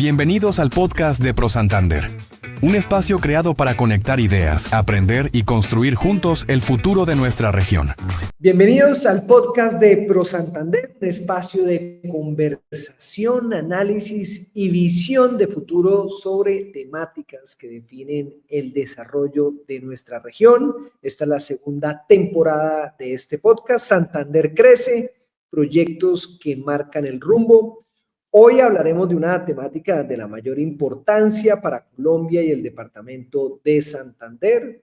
Bienvenidos al podcast de ProSantander, un espacio creado para conectar ideas, aprender y construir juntos el futuro de nuestra región. Bienvenidos al podcast de ProSantander, un espacio de conversación, análisis y visión de futuro sobre temáticas que definen el desarrollo de nuestra región. Esta es la segunda temporada de este podcast, Santander Crece, proyectos que marcan el rumbo. Hoy hablaremos de una temática de la mayor importancia para Colombia y el departamento de Santander,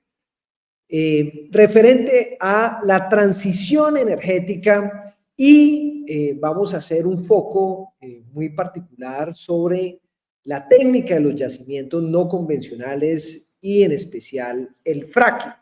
referente a la transición energética y vamos a hacer un foco muy particular sobre la técnica de los yacimientos no convencionales y en especial el fracking.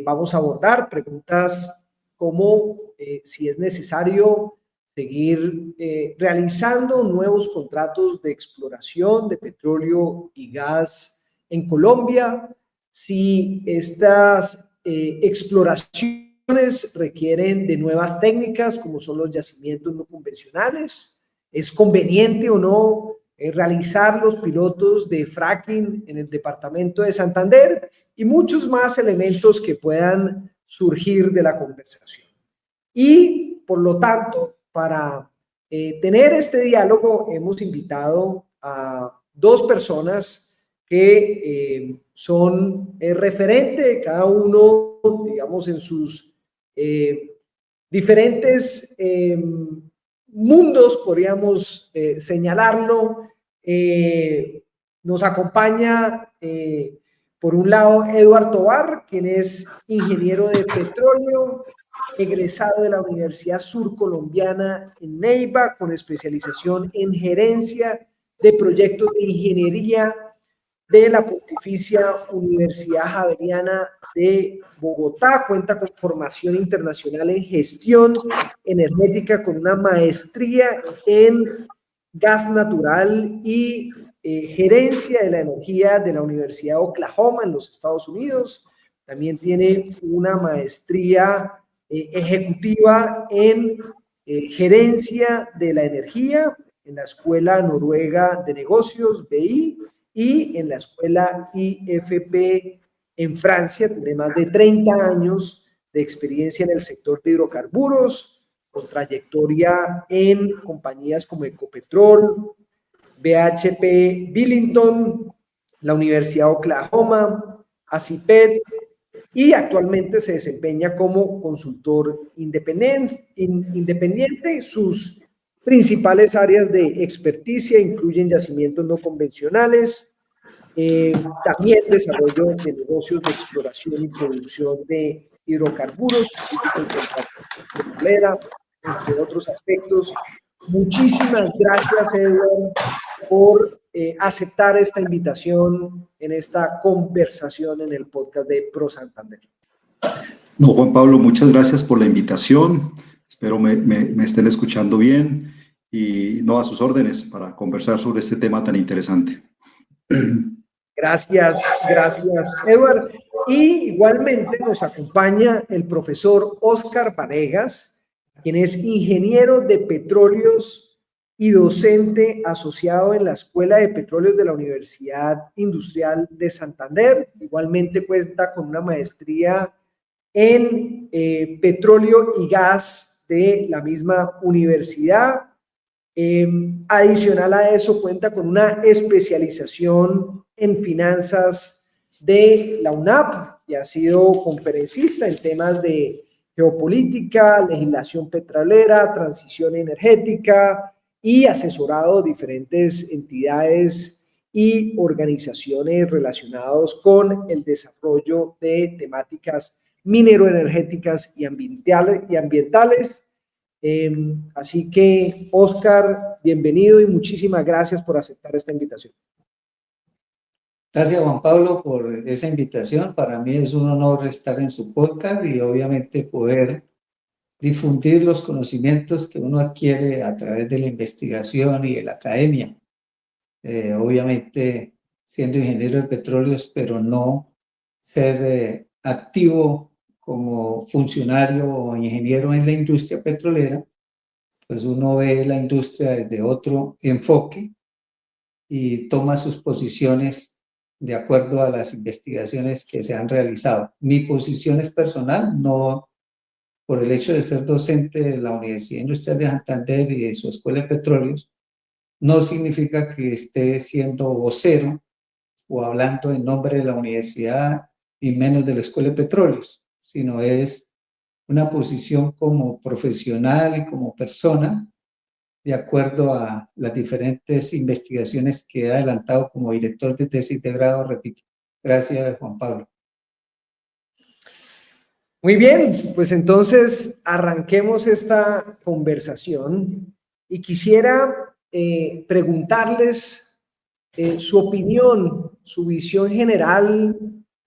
Vamos a abordar preguntas como si es necesario seguir realizando nuevos contratos de exploración de petróleo y gas en Colombia, si estas exploraciones requieren de nuevas técnicas como son los yacimientos no convencionales, es conveniente o no realizar los pilotos de fracking en el departamento de Santander y muchos más elementos que puedan surgir de la conversación. Y por lo tanto, para tener este diálogo hemos invitado a dos personas que son referente cada uno, digamos, en sus diferentes mundos, podríamos señalarlo. Nos acompaña, por un lado, Eduardo Tovar, quien es ingeniero de petróleo, egresado de la Universidad Surcolombiana en Neiva, con especialización en gerencia de proyectos de ingeniería de la Pontificia Universidad Javeriana de Bogotá. Cuenta con formación internacional en gestión energética con una maestría en gas natural y gerencia de la energía de la Universidad de Oklahoma en los Estados Unidos. También tiene una maestría ejecutiva en gerencia de la energía en la Escuela Noruega de Negocios, BI, y en la Escuela IFP en Francia. Tiene más de 30 años de experiencia en el sector de hidrocarburos, con trayectoria en compañías como Ecopetrol, BHP Billington, la Universidad de Oklahoma, ACIPET, y actualmente se desempeña como consultor independiente. Sus principales áreas de experticia incluyen yacimientos no convencionales, también desarrollo de negocios de exploración y producción de hidrocarburos, petrolera, entre otros aspectos. Muchísimas gracias, Edward, por aceptar esta invitación en esta conversación en el podcast de ProSantander. No, Juan Pablo, muchas gracias por la invitación. Espero me estén escuchando bien y no, a sus órdenes para conversar sobre este tema tan interesante. Gracias, Edward. Y igualmente nos acompaña el profesor Óscar Vanegas, quien es ingeniero de petróleos y docente asociado en la Escuela de Petróleos de la Universidad Industrial de Santander. Igualmente cuenta con una maestría en petróleo y gas de la misma universidad. Adicional a eso, cuenta con una especialización en finanzas de la UNAP y ha sido conferencista en temas de geopolítica, legislación petrolera, transición energética y asesorado diferentes entidades y organizaciones relacionadas con el desarrollo de temáticas mineroenergéticas y ambientales. Así que, Óscar, bienvenido y muchísimas gracias por aceptar esta invitación. Gracias, Juan Pablo, por esa invitación. Para mí es un honor estar en su podcast y obviamente poder difundir los conocimientos que uno adquiere a través de la investigación y de la academia. Obviamente, siendo ingeniero de petróleos, pero no ser activo como funcionario o ingeniero en la industria petrolera, pues uno ve la industria desde otro enfoque y toma sus posiciones de acuerdo a las investigaciones que se han realizado. Mi posición es personal, no por el hecho de ser docente de la Universidad Industrial de Santander y de su Escuela de Petróleos, no significa que esté siendo vocero o hablando en nombre de la universidad y menos de la Escuela de Petróleos, sino es una posición como profesional y como persona, de acuerdo a las diferentes investigaciones que he adelantado como director de tesis de grado, repito. Gracias, Juan Pablo. Muy bien, pues entonces arranquemos esta conversación y quisiera preguntarles su opinión, su visión general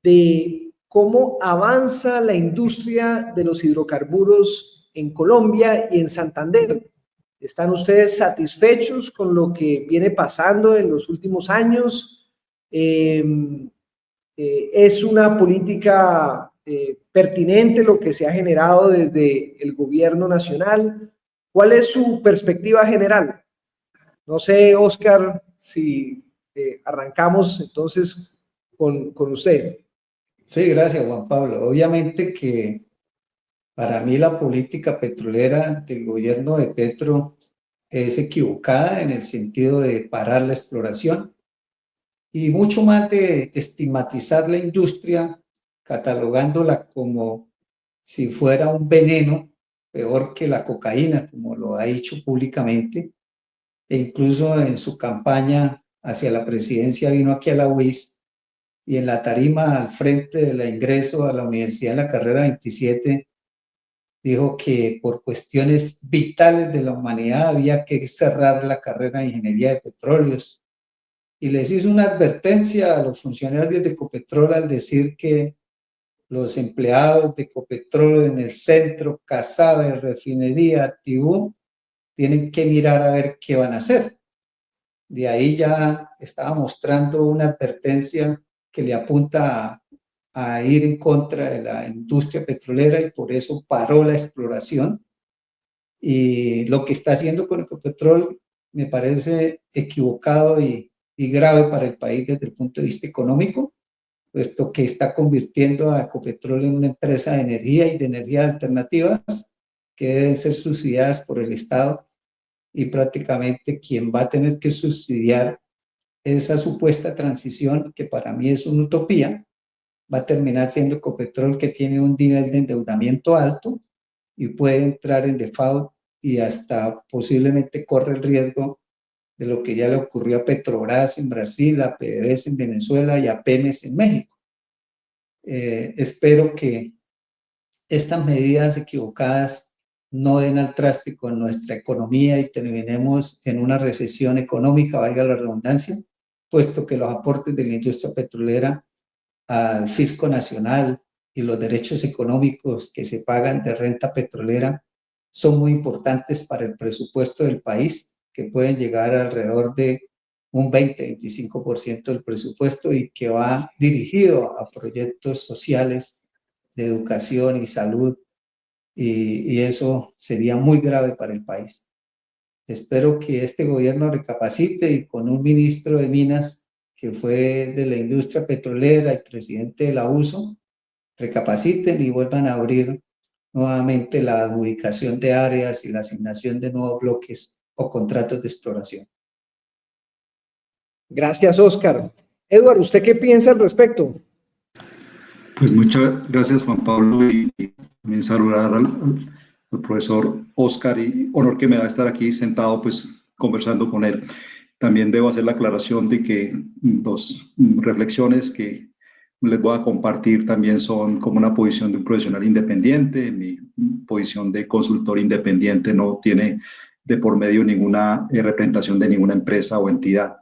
de cómo avanza la industria de los hidrocarburos en Colombia y en Santander. ¿Están ustedes satisfechos con lo que viene pasando en los últimos años? ¿Es una política pertinente lo que se ha generado desde el gobierno nacional? ¿Cuál es su perspectiva general? No sé, Oscar, si arrancamos entonces con usted. Sí, gracias, Juan Pablo. Obviamente que para mí la política petrolera del gobierno de Petro es equivocada en el sentido de parar la exploración y mucho más de estigmatizar la industria, catalogándola como si fuera un veneno, peor que la cocaína, como lo ha dicho públicamente, e incluso en su campaña hacia la presidencia vino aquí a la UIS y en la tarima al frente del ingreso a la universidad en la carrera 27 dijo que por cuestiones vitales de la humanidad había que cerrar la carrera de ingeniería de petróleos. Y les hizo una advertencia a los funcionarios de Ecopetrol al decir que los empleados de Ecopetrol en el centro, Casabe, refinería, Tibú, tienen que mirar a ver qué van a hacer. De ahí ya estaba mostrando una advertencia que le apunta a ir en contra de la industria petrolera y por eso paró la exploración. Y lo que está haciendo con Ecopetrol me parece equivocado y grave para el país desde el punto de vista económico, puesto que está convirtiendo a Ecopetrol en una empresa de energía y de energías alternativas que deben ser subsidiadas por el Estado y prácticamente quien va a tener que subsidiar esa supuesta transición, que para mí es una utopía, va a terminar siendo Ecopetrol, que tiene un nivel de endeudamiento alto y puede entrar en default y hasta posiblemente corre el riesgo de lo que ya le ocurrió a Petrobras en Brasil, a PDVSA en Venezuela y a Pemex en México. Espero que estas medidas equivocadas no den al traste con nuestra economía y terminemos en una recesión económica, valga la redundancia, puesto que los aportes de la industria petrolera al fisco nacional y los derechos económicos que se pagan de renta petrolera son muy importantes para el presupuesto del país, que pueden llegar alrededor de un 20-25% del presupuesto y que va dirigido a proyectos sociales de educación y salud, y eso sería muy grave para el país. Espero que este gobierno recapacite y con un ministro de Minas que fue de la industria petrolera y presidente de la USO, recapaciten y vuelvan a abrir nuevamente la adjudicación de áreas y la asignación de nuevos bloques o contratos de exploración. Gracias, Oscar. Edward, ¿usted qué piensa al respecto? Pues muchas gracias, Juan Pablo, y también saludar al profesor Oscar, y honor que me da estar aquí sentado pues conversando con él. También debo hacer la aclaración de que dos reflexiones que les voy a compartir también son como una posición de un profesional independiente. Mi posición de consultor independiente no tiene de por medio ninguna representación de ninguna empresa o entidad.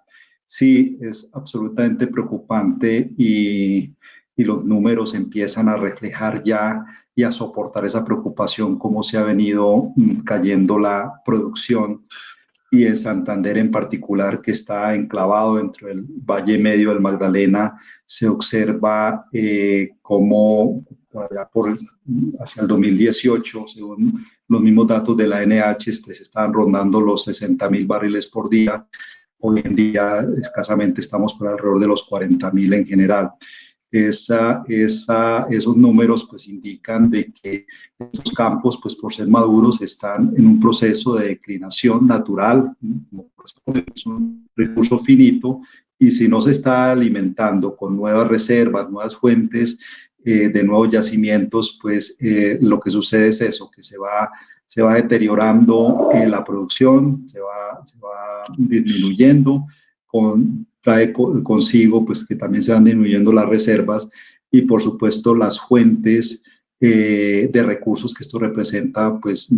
Sí, es absolutamente preocupante y los números empiezan a reflejar ya y a soportar esa preocupación, cómo se ha venido cayendo la producción, y en Santander en particular, que está enclavado dentro del Valle Medio del Magdalena, se observa cómo hacia el 2018, según los mismos datos de la NH, se estaban rondando los 60.000 barriles por día, Hoy en día escasamente estamos por alrededor de los 40.000 en general. Esos números pues indican de que estos campos, pues por ser maduros, están en un proceso de declinación natural, como es un recurso finito, y si no se está alimentando con nuevas reservas, nuevas fuentes de nuevos yacimientos, pues lo que sucede es eso, que se va deteriorando la producción, se va disminuyendo, trae consigo pues que también se van disminuyendo las reservas y por supuesto las fuentes de recursos que esto representa pues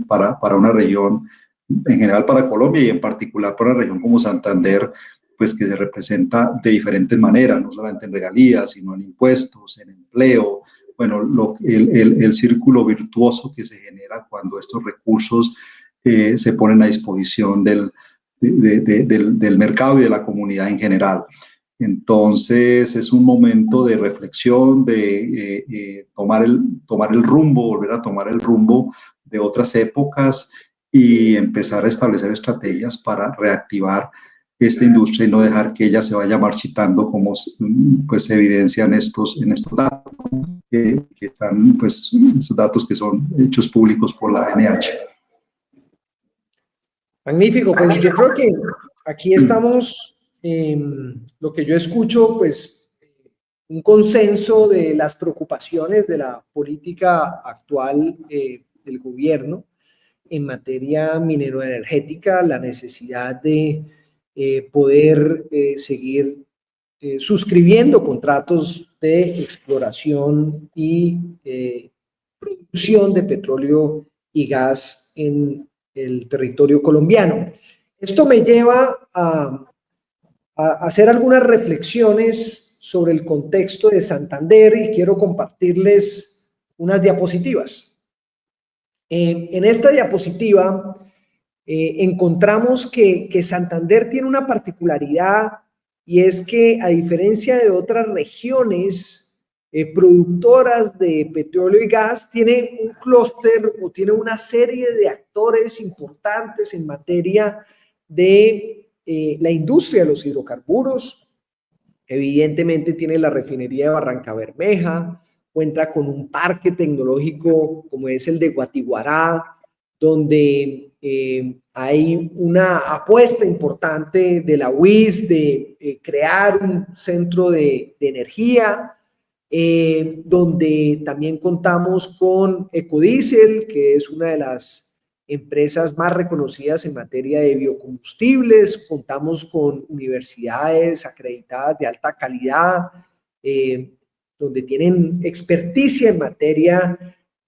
para una región, en general para Colombia y en particular para una región como Santander, pues que se representa de diferentes maneras, no solamente en regalías, sino en impuestos, en empleo, bueno, el círculo virtuoso que se genera cuando estos recursos se ponen a disposición del mercado y de la comunidad en general. Entonces es un momento de reflexión, de tomar el rumbo, volver a tomar el rumbo de otras épocas y empezar a establecer estrategias para reactivar esta industria y no dejar que ella se vaya marchitando como pues se evidencian estos datos, que están, pues, estos datos que son hechos públicos por la ANH. Magnífico, pues yo creo que aquí estamos, lo que yo escucho, pues un consenso de las preocupaciones de la política actual del gobierno en materia mineroenergética, la necesidad de poder seguir suscribiendo contratos de exploración y producción de petróleo y gas en el territorio colombiano. Esto me lleva a hacer algunas reflexiones sobre el contexto de Santander y quiero compartirles unas diapositivas. En esta diapositiva encontramos que Santander tiene una particularidad y es que a diferencia de otras regiones productoras de petróleo y gas, tiene un clúster o tiene una serie de actores importantes en materia de la industria de los hidrocarburos. Evidentemente tiene la refinería de Barranca Bermeja, cuenta con un parque tecnológico como es el de Guatiguará, donde hay una apuesta importante de la UIS de crear un centro de energía, donde también contamos con Ecodiesel, que es una de las empresas más reconocidas en materia de biocombustibles, contamos con universidades acreditadas de alta calidad, donde tienen experticia en materia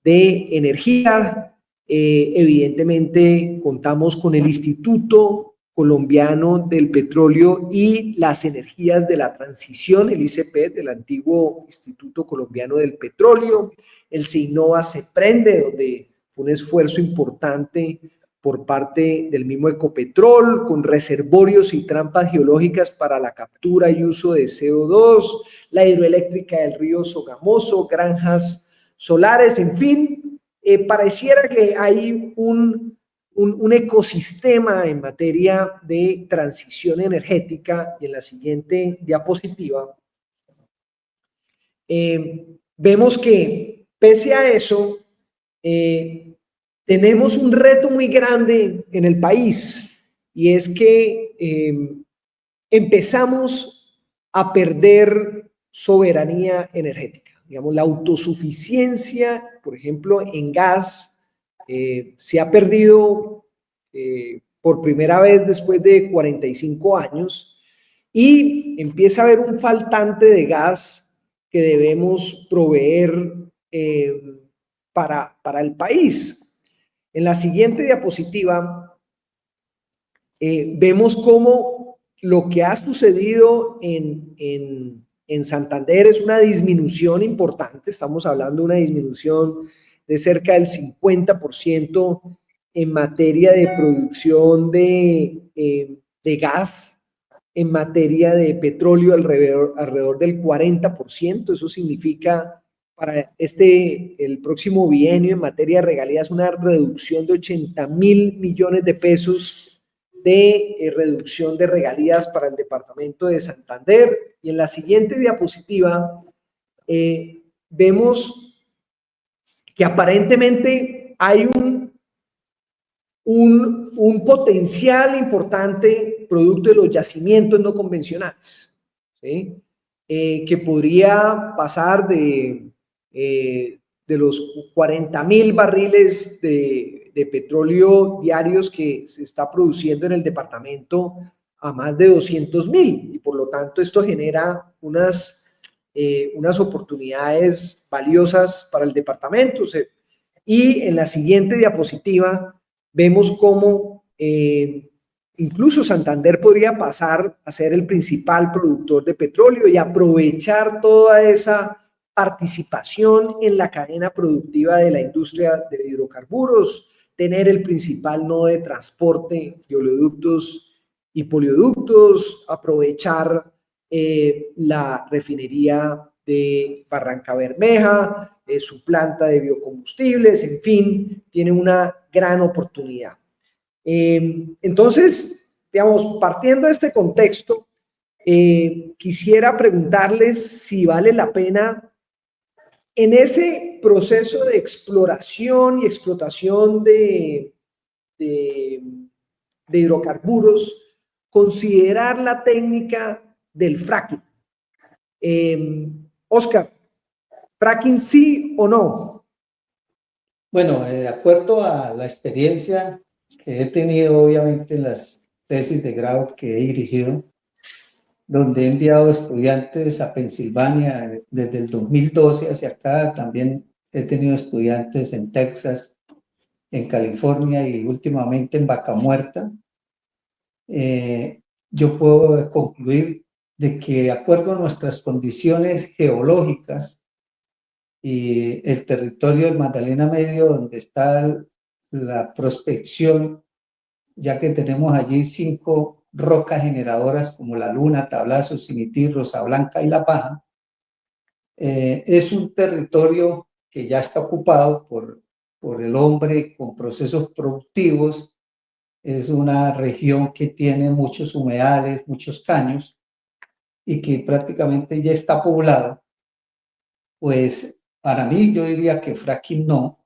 de energía. Evidentemente contamos con el Instituto Colombiano del Petróleo y las Energías de la Transición, el ICP, del antiguo Instituto Colombiano del Petróleo, el CEINOVA CEPRENDE, donde fue un esfuerzo importante por parte del mismo Ecopetrol, con reservorios y trampas geológicas para la captura y uso de CO2, la hidroeléctrica del río Sogamoso, granjas solares, en fin, pareciera que hay un ecosistema en materia de transición energética. Y en la siguiente diapositiva vemos que pese a eso tenemos un reto muy grande en el país y es que empezamos a perder soberanía energética. Digamos, la autosuficiencia, por ejemplo, en gas, se ha perdido por primera vez después de 45 años y empieza a haber un faltante de gas que debemos proveer para el país. En la siguiente diapositiva vemos cómo lo que ha sucedido en Santander es una disminución importante. Estamos hablando de una disminución de cerca del 50% en materia de producción de gas, en materia de petróleo alrededor del 40%. Eso significa para el próximo bienio en materia de regalías una reducción de 80.000 millones de pesos de reducción de regalías para el departamento de Santander. Y en la siguiente diapositiva vemos que aparentemente hay un potencial importante producto de los yacimientos no convencionales, ¿sí? Que podría pasar de los 40.000 barriles de petróleo diarios que se está produciendo en el departamento a más de 200.000, y por lo tanto esto genera unas oportunidades valiosas para el departamento. Y en la siguiente diapositiva vemos cómo incluso Santander podría pasar a ser el principal productor de petróleo y aprovechar toda esa participación en la cadena productiva de la industria de hidrocarburos, tener el principal nodo de transporte de oleoductos y polioductos, aprovechar la refinería de Barranca Bermeja, su planta de biocombustibles, en fin, tiene una gran oportunidad. Entonces, digamos, partiendo de este contexto, quisiera preguntarles si vale la pena en ese proceso de exploración y explotación de hidrocarburos, considerar la técnica del fracking. Oscar, ¿fracking sí o no? Bueno, de acuerdo a la experiencia que he tenido, obviamente, en las tesis de grado que he dirigido, donde he enviado estudiantes a Pensilvania desde el 2012 hacia acá, también he tenido estudiantes en Texas, en California y últimamente en Vaca Muerta. Yo puedo concluir de que, de acuerdo a nuestras condiciones geológicas y el territorio del Magdalena Medio, donde está la prospección, ya que tenemos allí 5 rocas generadoras como la Luna, Tablazo, Simití, Rosa Blanca y La Paja, es un territorio que ya está ocupado por el hombre con procesos productivos. Es una región que tiene muchos humedales, muchos caños, y que prácticamente ya está poblado. Pues para mí yo diría que fracking no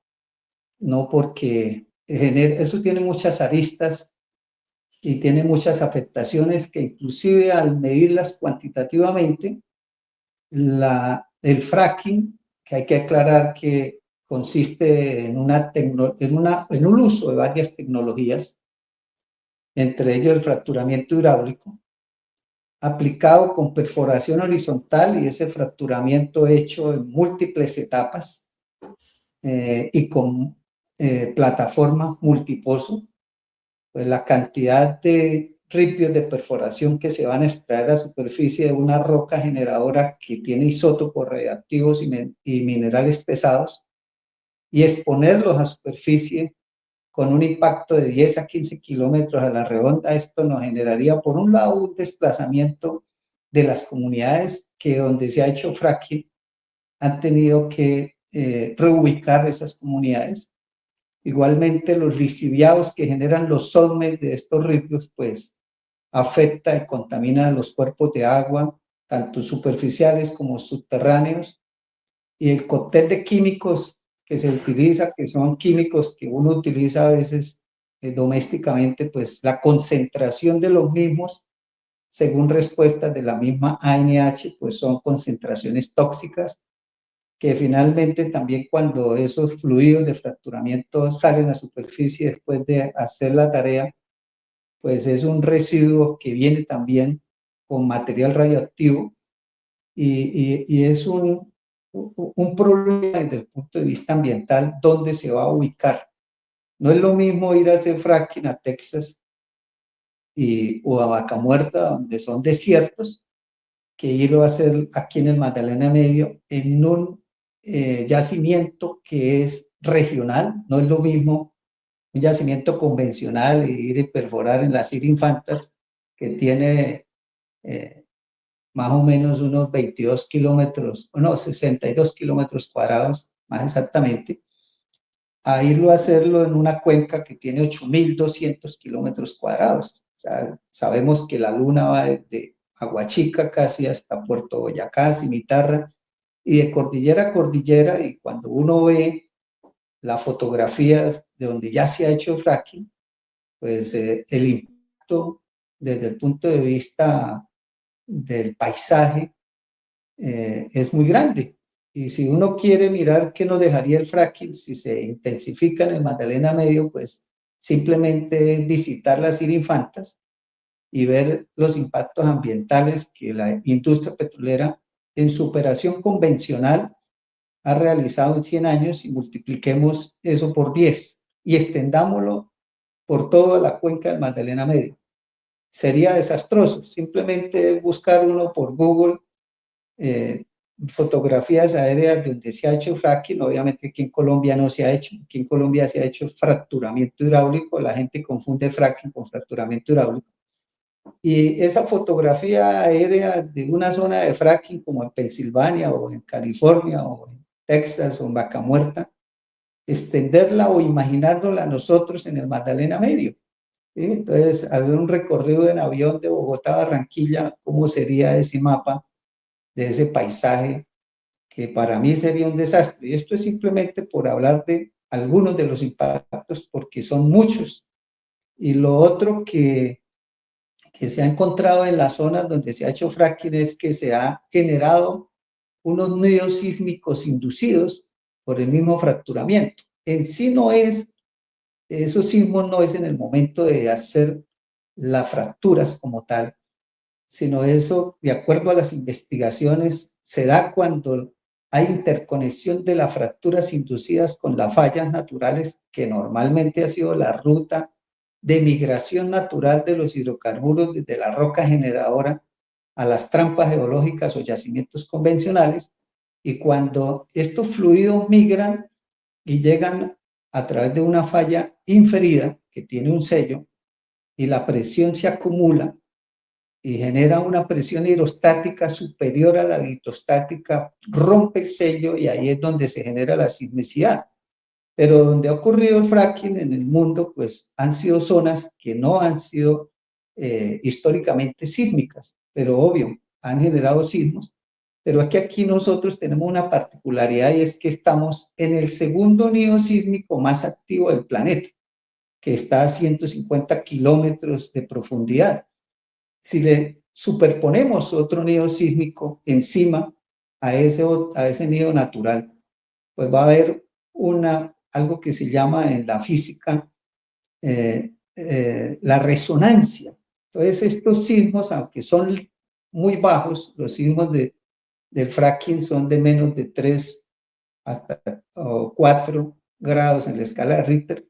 porque eso tiene muchas aristas y tiene muchas afectaciones que inclusive al medirlas cuantitativamente, el fracking, que hay que aclarar que consiste en un uso de varias tecnologías, entre ellos el fracturamiento hidráulico, aplicado con perforación horizontal y ese fracturamiento hecho en múltiples etapas y con plataforma multipozo, pues la cantidad de ripios de perforación que se van a extraer a superficie de una roca generadora que tiene isótopos radiactivos y minerales pesados y exponerlos a superficie con un impacto de 10 a 15 kilómetros a la redonda. Esto nos generaría, por un lado, un desplazamiento de las comunidades que donde se ha hecho fracking han tenido que reubicar esas comunidades. Igualmente, los lixiviados que generan los solmes de estos ripios, pues afecta y contamina los cuerpos de agua, tanto superficiales como subterráneos. Y el cóctel de químicos que se utiliza, que son químicos que uno utiliza a veces domésticamente, pues la concentración de los mismos, según respuestas de la misma ANH, pues son concentraciones tóxicas que finalmente también cuando esos fluidos de fracturamiento salen a superficie después de hacer la tarea, pues es un residuo que viene también con material radioactivo y es un problema desde el punto de vista ambiental dónde se va a ubicar. No es lo mismo ir a hacer fracking a Texas o a Vaca Muerta, donde son desiertos, que irlo a hacer aquí en el Magdalena Medio en un yacimiento que es regional. No es lo mismo un yacimiento convencional y ir y perforar en las Infantas, que tiene más o menos unos 22 kilómetros, no, 62 kilómetros cuadrados, más exactamente, a irlo a hacerlo en una cuenca que tiene 8.200 kilómetros cuadrados. O sea, sabemos que la luna va desde Aguachica casi hasta Puerto Boyacá, Cimitarra, y de cordillera a cordillera, y cuando uno ve las fotografías de donde ya se ha hecho fracking, pues el impacto desde el punto de vista del paisaje es muy grande. Y si uno quiere mirar qué nos dejaría el fracking si se intensifica en el Magdalena Medio, pues simplemente visitar las Infantas y ver los impactos ambientales que la industria petrolera en su operación convencional ha realizado en 100 años, y multipliquemos eso por 10 y extendámoslo por toda la cuenca del Magdalena Medio. Sería desastroso. Simplemente buscar uno por Google fotografías aéreas donde se ha hecho fracking. Obviamente aquí en Colombia no se ha hecho. Aquí en Colombia se ha hecho fracturamiento hidráulico. La gente confunde fracking con fracturamiento hidráulico. Y esa fotografía aérea de una zona de fracking como en Pensilvania o en California o en Texas o en Vaca Muerta, extenderla o imaginárnosla nosotros en el Magdalena Medio. ¿Sí? Entonces, hacer un recorrido en avión de Bogotá a Barranquilla, ¿cómo sería ese mapa de ese paisaje? Que para mí sería un desastre. Y esto es simplemente por hablar de algunos de los impactos, porque son muchos. Y lo otro que se ha encontrado en las zonas donde se ha hecho fracking es que se ha generado unos nudos sísmicos inducidos por el mismo fracturamiento. En sí no es, esos sismos no es en el momento de hacer las fracturas como tal, sino eso, de acuerdo a las investigaciones, se da cuando hay interconexión de las fracturas inducidas con las fallas naturales, que normalmente ha sido la ruta de migración natural de los hidrocarburos desde la roca generadora a las trampas geológicas o yacimientos convencionales, y cuando estos fluidos migran y llegan a través de una falla inferida que tiene un sello, y la presión se acumula y genera una presión hidrostática superior a la litostática, rompe el sello y ahí es donde se genera la sismicidad. Pero donde ha ocurrido el fracking en el mundo, pues han sido zonas que no han sido históricamente sísmicas, pero obvio, han generado sismos. Pero es que aquí nosotros tenemos una particularidad, y es que estamos en el segundo nido sísmico más activo del planeta, que está a 150 kilómetros de profundidad. Si le superponemos otro nido sísmico encima a ese nido natural, pues va a haber algo que se llama en la física la resonancia. Entonces estos sismos, aunque son muy bajos, los sismos del fracking son de menos de 3 hasta 4 grados en la escala de Richter.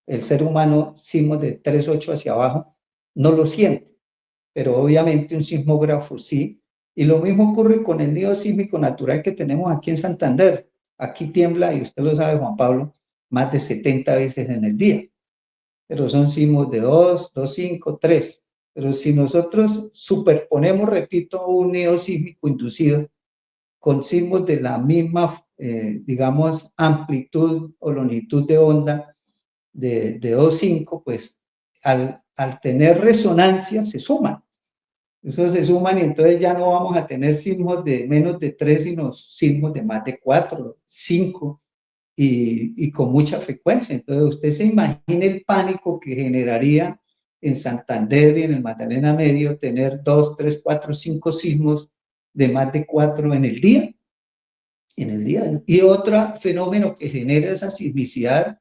El ser humano, sismos de 3,8 hacia abajo, no lo siente, pero obviamente un sismógrafo sí. Y lo mismo ocurre con el nido sísmico natural que tenemos aquí en Santander. Aquí tiembla, y usted lo sabe, Juan Pablo, más de 70 veces en el día. Pero son sismos de 2, 2,5, 3. Pero si nosotros superponemos, repito, un nido sísmico inducido con sismos de la misma, digamos, amplitud o longitud de onda de 2,5, pues al tener resonancia se suman. Eso se suman, y entonces ya no vamos a tener sismos de menos de 3, sino sismos de más de 4, 5 y con mucha frecuencia. Entonces usted se imagina el pánico que generaría en Santander y en el Magdalena Medio tener 2, 3, 4, 5 sismos de más de 4 en el día. Y otro fenómeno que genera esa sismicidad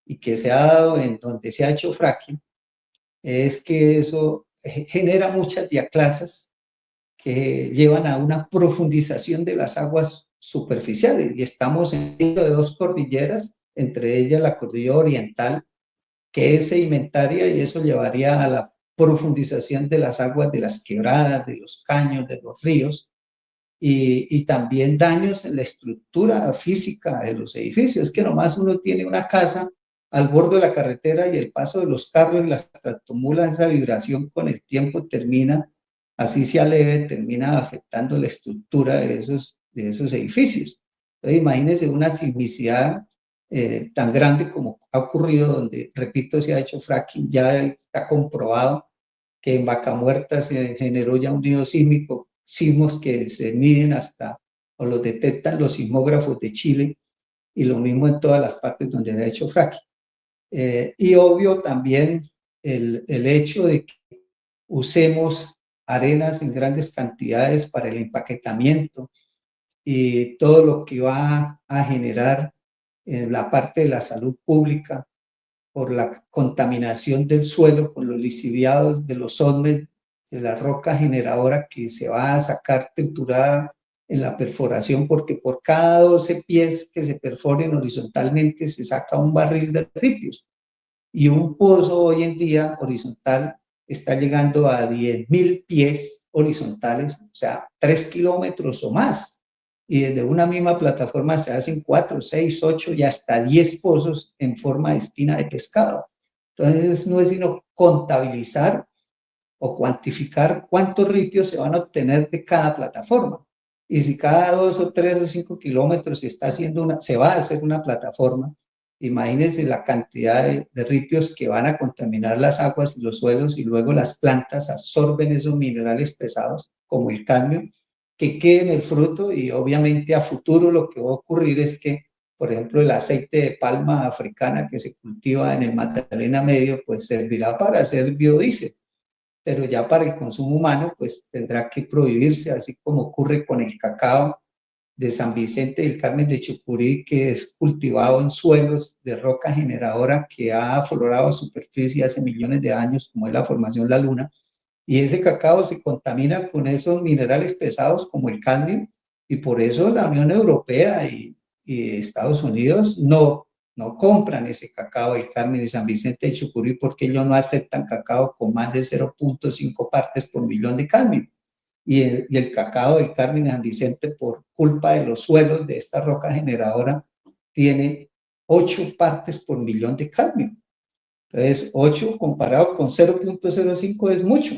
y que se ha dado en donde se ha hecho fracking es que eso genera muchas diaclasas que llevan a una profundización de las aguas superficiales, y estamos en medio de 2 cordilleras, entre ellas la cordillera oriental, que es sedimentaria, y eso llevaría a la profundización de las aguas de las quebradas, de los caños, de los ríos, y también daños en la estructura física de los edificios. Es que nomás uno tiene una casa al borde de la carretera y el paso de los carros y las tractomulas, esa vibración con el tiempo termina, así sea leve, termina afectando la estructura de esos edificios. Entonces imagínense una sismicidad tan grande como ha ocurrido donde, repito, se ha hecho fracking, ya está comprobado que en Vaca Muerta se generó ya un nido sísmico, sismos que se miden hasta o los detectan los sismógrafos de Chile, y lo mismo en todas las partes donde se ha hecho fracking. Y obvio también el hecho de que usemos arenas en grandes cantidades para el empaquetamiento y todo lo que va a generar en la parte de la salud pública por la contaminación del suelo con los lixiviados de los OSMED, de la roca generadora que se va a sacar triturada en la perforación, porque por cada 12 pies que se perforen horizontalmente se saca un barril de ripios. Y un pozo hoy en día horizontal está llegando a 10.000 pies horizontales, o sea, 3 kilómetros o más. Y desde una misma plataforma se hacen 4, 6, 8 y hasta 10 pozos en forma de espina de pescado. Entonces no es sino contabilizar o cuantificar cuántos ripios se van a obtener de cada plataforma. Y si cada 2 o 3 o 5 kilómetros se va a hacer una plataforma, imagínense la cantidad de ripios que van a contaminar las aguas y los suelos, y luego las plantas absorben esos minerales pesados, como el cadmio, que quede en el fruto. Y obviamente a futuro lo que va a ocurrir es que, por ejemplo, el aceite de palma africana que se cultiva en el Magdalena Medio, pues servirá para hacer biodiesel, pero ya para el consumo humano, pues tendrá que prohibirse, así como ocurre con el cacao de San Vicente del Carmen de Chucurí, que es cultivado en suelos de roca generadora que ha aflorado a superficie hace millones de años, como es la Formación La Luna, y ese cacao se contamina con esos minerales pesados como el cadmio, y por eso la Unión Europea y Estados Unidos no compran ese cacao del Carmen de San Vicente de Chucurí, porque ellos no aceptan cacao con más de 0.5 partes por millón de cadmio. Y el cacao del Carmen de San Vicente, por culpa de los suelos de esta roca generadora, tiene 8 partes por millón de cadmio. Entonces, 8 comparado con 0.05 es mucho.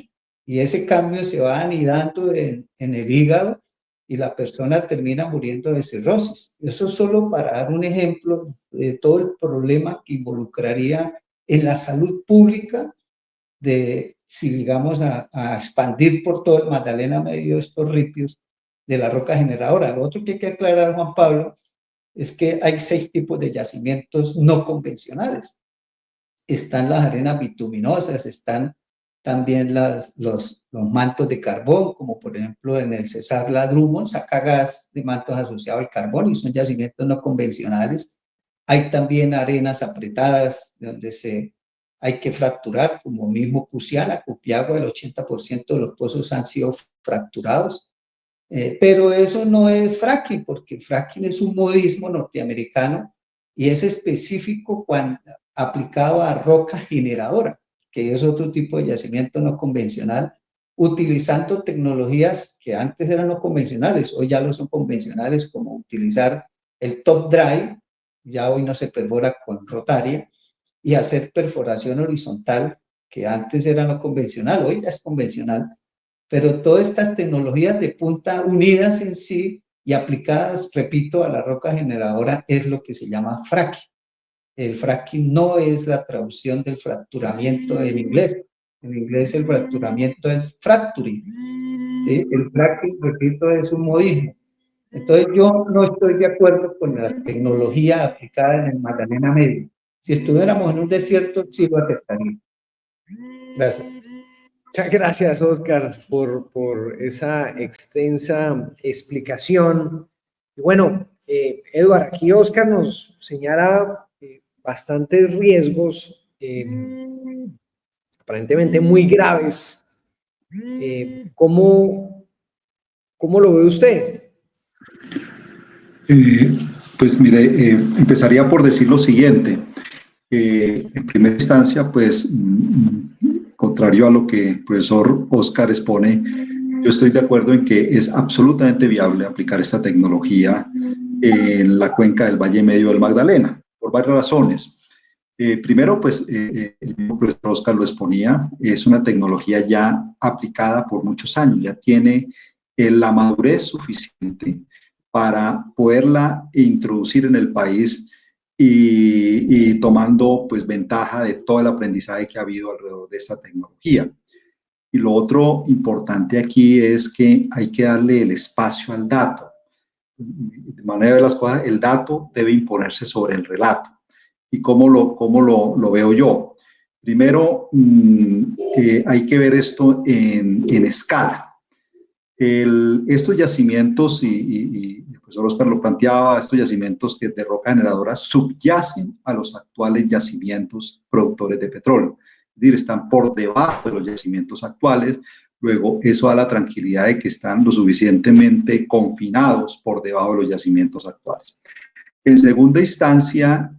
Y ese cambio se va anidando en el hígado y la persona termina muriendo de cirrosis. Eso solo para dar un ejemplo de todo el problema que involucraría en la salud pública de, si digamos, a expandir por todo el Magdalena Medio estos ripios de la roca generadora. Lo otro que hay que aclarar, Juan Pablo, es que hay 6 tipos de yacimientos no convencionales. Están las arenas bituminosas, están también los mantos de carbón, como por ejemplo en el Cesar La Drummond, saca gas de mantos asociados al carbón y son yacimientos no convencionales. Hay también arenas apretadas donde hay que fracturar, como mismo Cusiana, Copiagua, el 80% de los pozos han sido fracturados. Pero eso no es fracking, porque fracking es un modismo norteamericano y es específico cuando aplicado a roca generadora, que es otro tipo de yacimiento no convencional, utilizando tecnologías que antes eran no convencionales, hoy ya lo son convencionales, como utilizar el top drive, ya hoy no se perfora con rotaria, y hacer perforación horizontal, que antes era no convencional, hoy ya es convencional. Pero todas estas tecnologías de punta unidas en sí y aplicadas, repito, a la roca generadora es lo que se llama fracking. El fracking no es la traducción del fracturamiento en inglés. En inglés el fracturamiento es fracturing. ¿Sí? El fracking, repito, es un modismo. Entonces yo no estoy de acuerdo con la tecnología aplicada en el Magdalena Medio. Si estuviéramos en un desierto, sí lo aceptaría. Gracias. Muchas gracias, Oscar, por esa extensa explicación. Y bueno, Eduardo, aquí Oscar nos señala bastantes riesgos, aparentemente muy graves. ¿Cómo lo ve usted? Pues mire, empezaría por decir lo siguiente. En primera instancia, pues, contrario a lo que el profesor Oscar expone, yo estoy de acuerdo en que es absolutamente viable aplicar esta tecnología en la cuenca del Valle Medio del Magdalena, por varias razones. Primero, pues, el mismo profesor Oscar lo exponía, es una tecnología ya aplicada por muchos años, ya tiene la madurez suficiente para poderla introducir en el país y tomando pues ventaja de todo el aprendizaje que ha habido alrededor de esta tecnología. Y lo otro importante aquí es que hay que darle el espacio al dato. De manera de las cosas, el dato debe imponerse sobre el relato. ¿Y cómo lo veo yo? Primero, hay que ver esto en escala. Estos yacimientos, y el profesor Oscar lo planteaba, estos yacimientos que de roca generadora subyacen a los actuales yacimientos productores de petróleo. Es decir, están por debajo de los yacimientos actuales. Luego, eso da la tranquilidad de que están lo suficientemente confinados por debajo de los yacimientos actuales. En segunda instancia,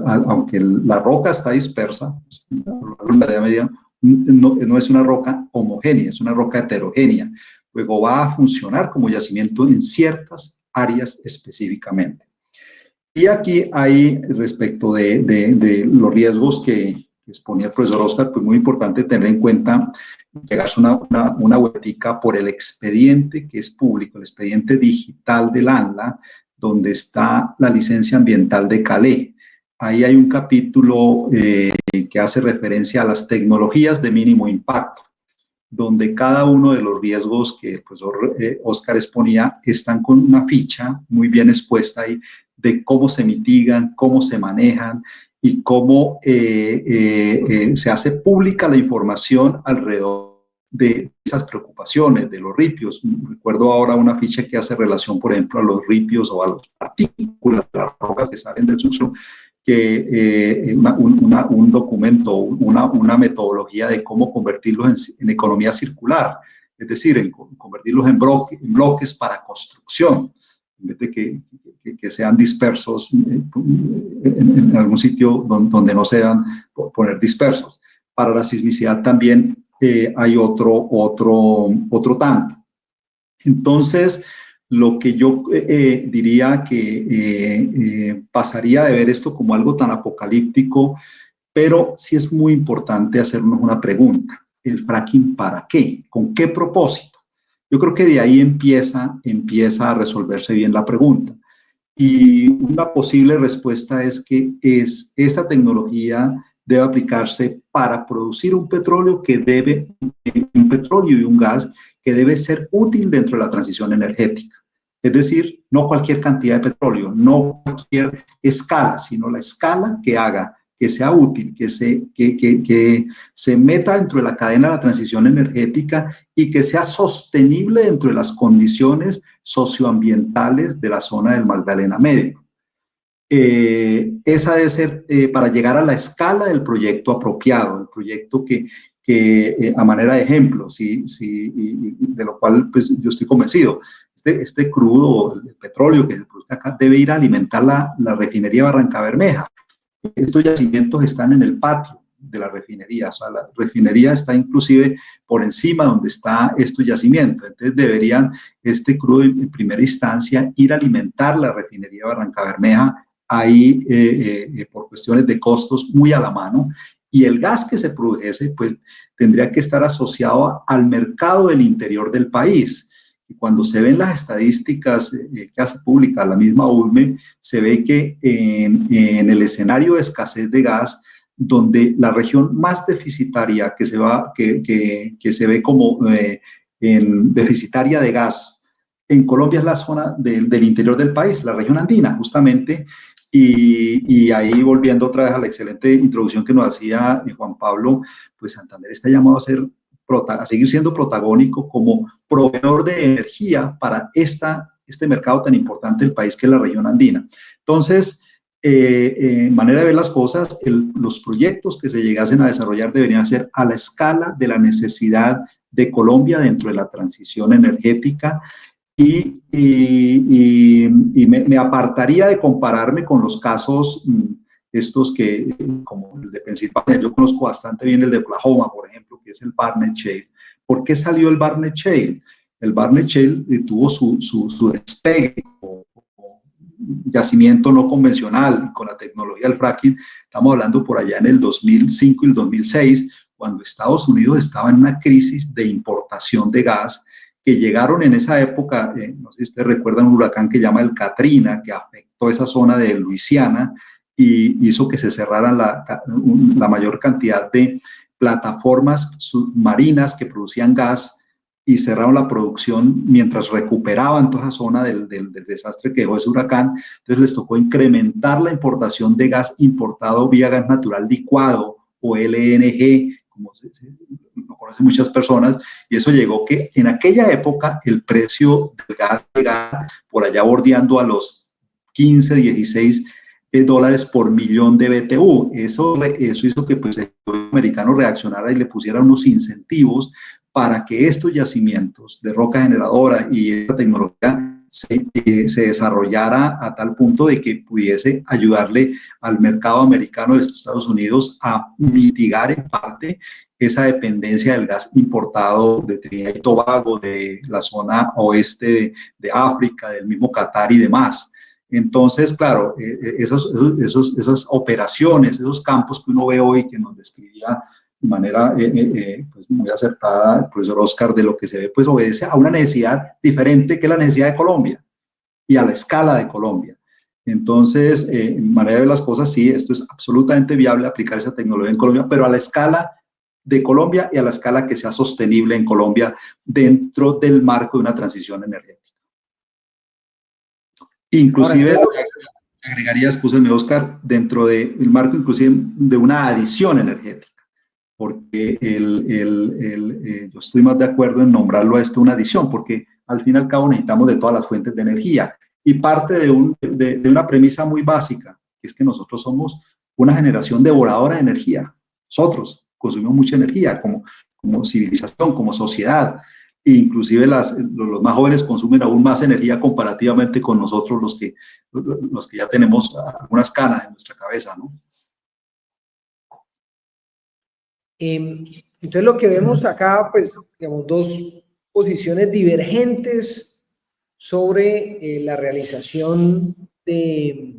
aunque la roca está dispersa, la media, no es una roca homogénea, es una roca heterogénea. Luego va a funcionar como yacimiento en ciertas áreas específicamente. Y aquí hay, respecto de los riesgos que exponía el profesor Oscar, pues muy importante tener en cuenta, pegarse una vueltica por el expediente que es público, el expediente digital del ANLA, donde está la licencia ambiental de Calais. Ahí hay un capítulo que hace referencia a las tecnologías de mínimo impacto, donde cada uno de los riesgos que el profesor Oscar exponía están con una ficha muy bien expuesta ahí de cómo se mitigan, cómo se manejan y cómo se hace pública la información alrededor de esas preocupaciones, de los ripios. Recuerdo ahora una ficha que hace relación, por ejemplo, a los ripios o a las partículas de las rocas que salen del subsuelo, que un documento, una metodología de cómo convertirlos en economía circular, es decir, en convertirlos en bloques para construcción, en vez de que sean dispersos en algún sitio donde no se dan poner dispersos. Para la sismicidad también hay otro tanto. Entonces, lo que yo diría que pasaría de ver esto como algo tan apocalíptico, pero sí es muy importante hacernos una pregunta. ¿El fracking para qué? ¿Con qué propósito? Yo creo que de ahí empieza a resolverse bien la pregunta. Y una posible respuesta es que esta tecnología debe aplicarse para producir un petróleo un petróleo y un gas que debe ser útil dentro de la transición energética. Es decir, no cualquier cantidad de petróleo, no cualquier escala, sino la escala que haga que sea útil, que se meta dentro de la cadena de la transición energética y que sea sostenible dentro de las condiciones socioambientales de la zona del Magdalena Medio. Esa debe ser para llegar a la escala del proyecto apropiado, el proyecto que a manera de ejemplo, de lo cual pues, yo estoy convencido. Este crudo, el petróleo que se produce acá, debe ir a alimentar la refinería Barranca Bermeja. Estos yacimientos están en el patio de la refinería, o sea, la refinería está inclusive por encima donde está estos yacimientos. Entonces deberían este crudo en primera instancia ir a alimentar la refinería Barranca Bermeja ahí por cuestiones de costos muy a la mano, y el gas que se produjese pues tendría que estar asociado al mercado del interior del país. Y cuando se ven las estadísticas que hace pública la misma UDME, se ve que en el escenario de escasez de gas, donde la región más deficitaria que se ve como deficitaria de gas en Colombia es la zona del interior del país, la región andina, justamente. Y ahí, volviendo otra vez a la excelente introducción que nos hacía Juan Pablo, pues Santander está llamado a seguir siendo protagónico como proveedor de energía para este mercado tan importante del país que es la región andina. Entonces, manera de ver las cosas, los proyectos que se llegasen a desarrollar deberían ser a la escala de la necesidad de Colombia dentro de la transición energética, y me apartaría de compararme con los casos estos como el de Pensilvania. Yo conozco bastante bien el de Oklahoma, por ejemplo, que es el Barnett Shale. ¿Por qué salió el Barnett Shale? El Barnett Shale tuvo su despegue como yacimiento no convencional con la tecnología del fracking. Estamos hablando por allá en el 2005 y el 2006, cuando Estados Unidos estaba en una crisis de importación de gas, que llegaron en esa época, no sé si ustedes recuerdan un huracán que llama el Katrina, que afectó esa zona de Luisiana y hizo que se cerraran la mayor cantidad plataformas submarinas que producían gas y cerraron la producción mientras recuperaban toda esa zona del desastre que dejó ese huracán. Entonces les tocó incrementar la importación de gas importado vía gas natural licuado o LNG, como lo conocen muchas personas, y eso llegó que en aquella época el precio del gas llegaba por allá bordeando a los 15, 16 dólares por millón de BTU. Eso hizo que pues, el gobierno americano reaccionara y le pusiera unos incentivos para que estos yacimientos de roca generadora y esta tecnología se desarrollara a tal punto de que pudiese ayudarle al mercado americano de Estados Unidos a mitigar en parte esa dependencia del gas importado de Trinidad y Tobago, de la zona oeste de África, del mismo Qatar y demás. Entonces, claro, esas operaciones, esos campos que uno ve hoy que nos describía de manera pues muy acertada el profesor Oscar, de lo que se ve, pues obedece a una necesidad diferente que la necesidad de Colombia y a la escala de Colombia. Entonces, en manera de las cosas, sí, esto es absolutamente viable aplicar esa tecnología en Colombia, pero a la escala de Colombia y a la escala que sea sostenible en Colombia dentro del marco de una transición energética. Inclusive, agregaría, escúchame, Oscar, dentro del marco inclusive de una adición energética, porque yo estoy más de acuerdo en nombrarlo a esto una adición, porque al fin y al cabo necesitamos de todas las fuentes de energía, y parte de una premisa muy básica, que es que nosotros somos una generación devoradora de energía. Nosotros consumimos mucha energía como civilización, como sociedad. E inclusive los más jóvenes consumen aún más energía comparativamente con nosotros, los que ya tenemos algunas canas en nuestra cabeza, ¿no? Entonces lo que vemos acá, pues, digamos, dos posiciones divergentes sobre la realización de,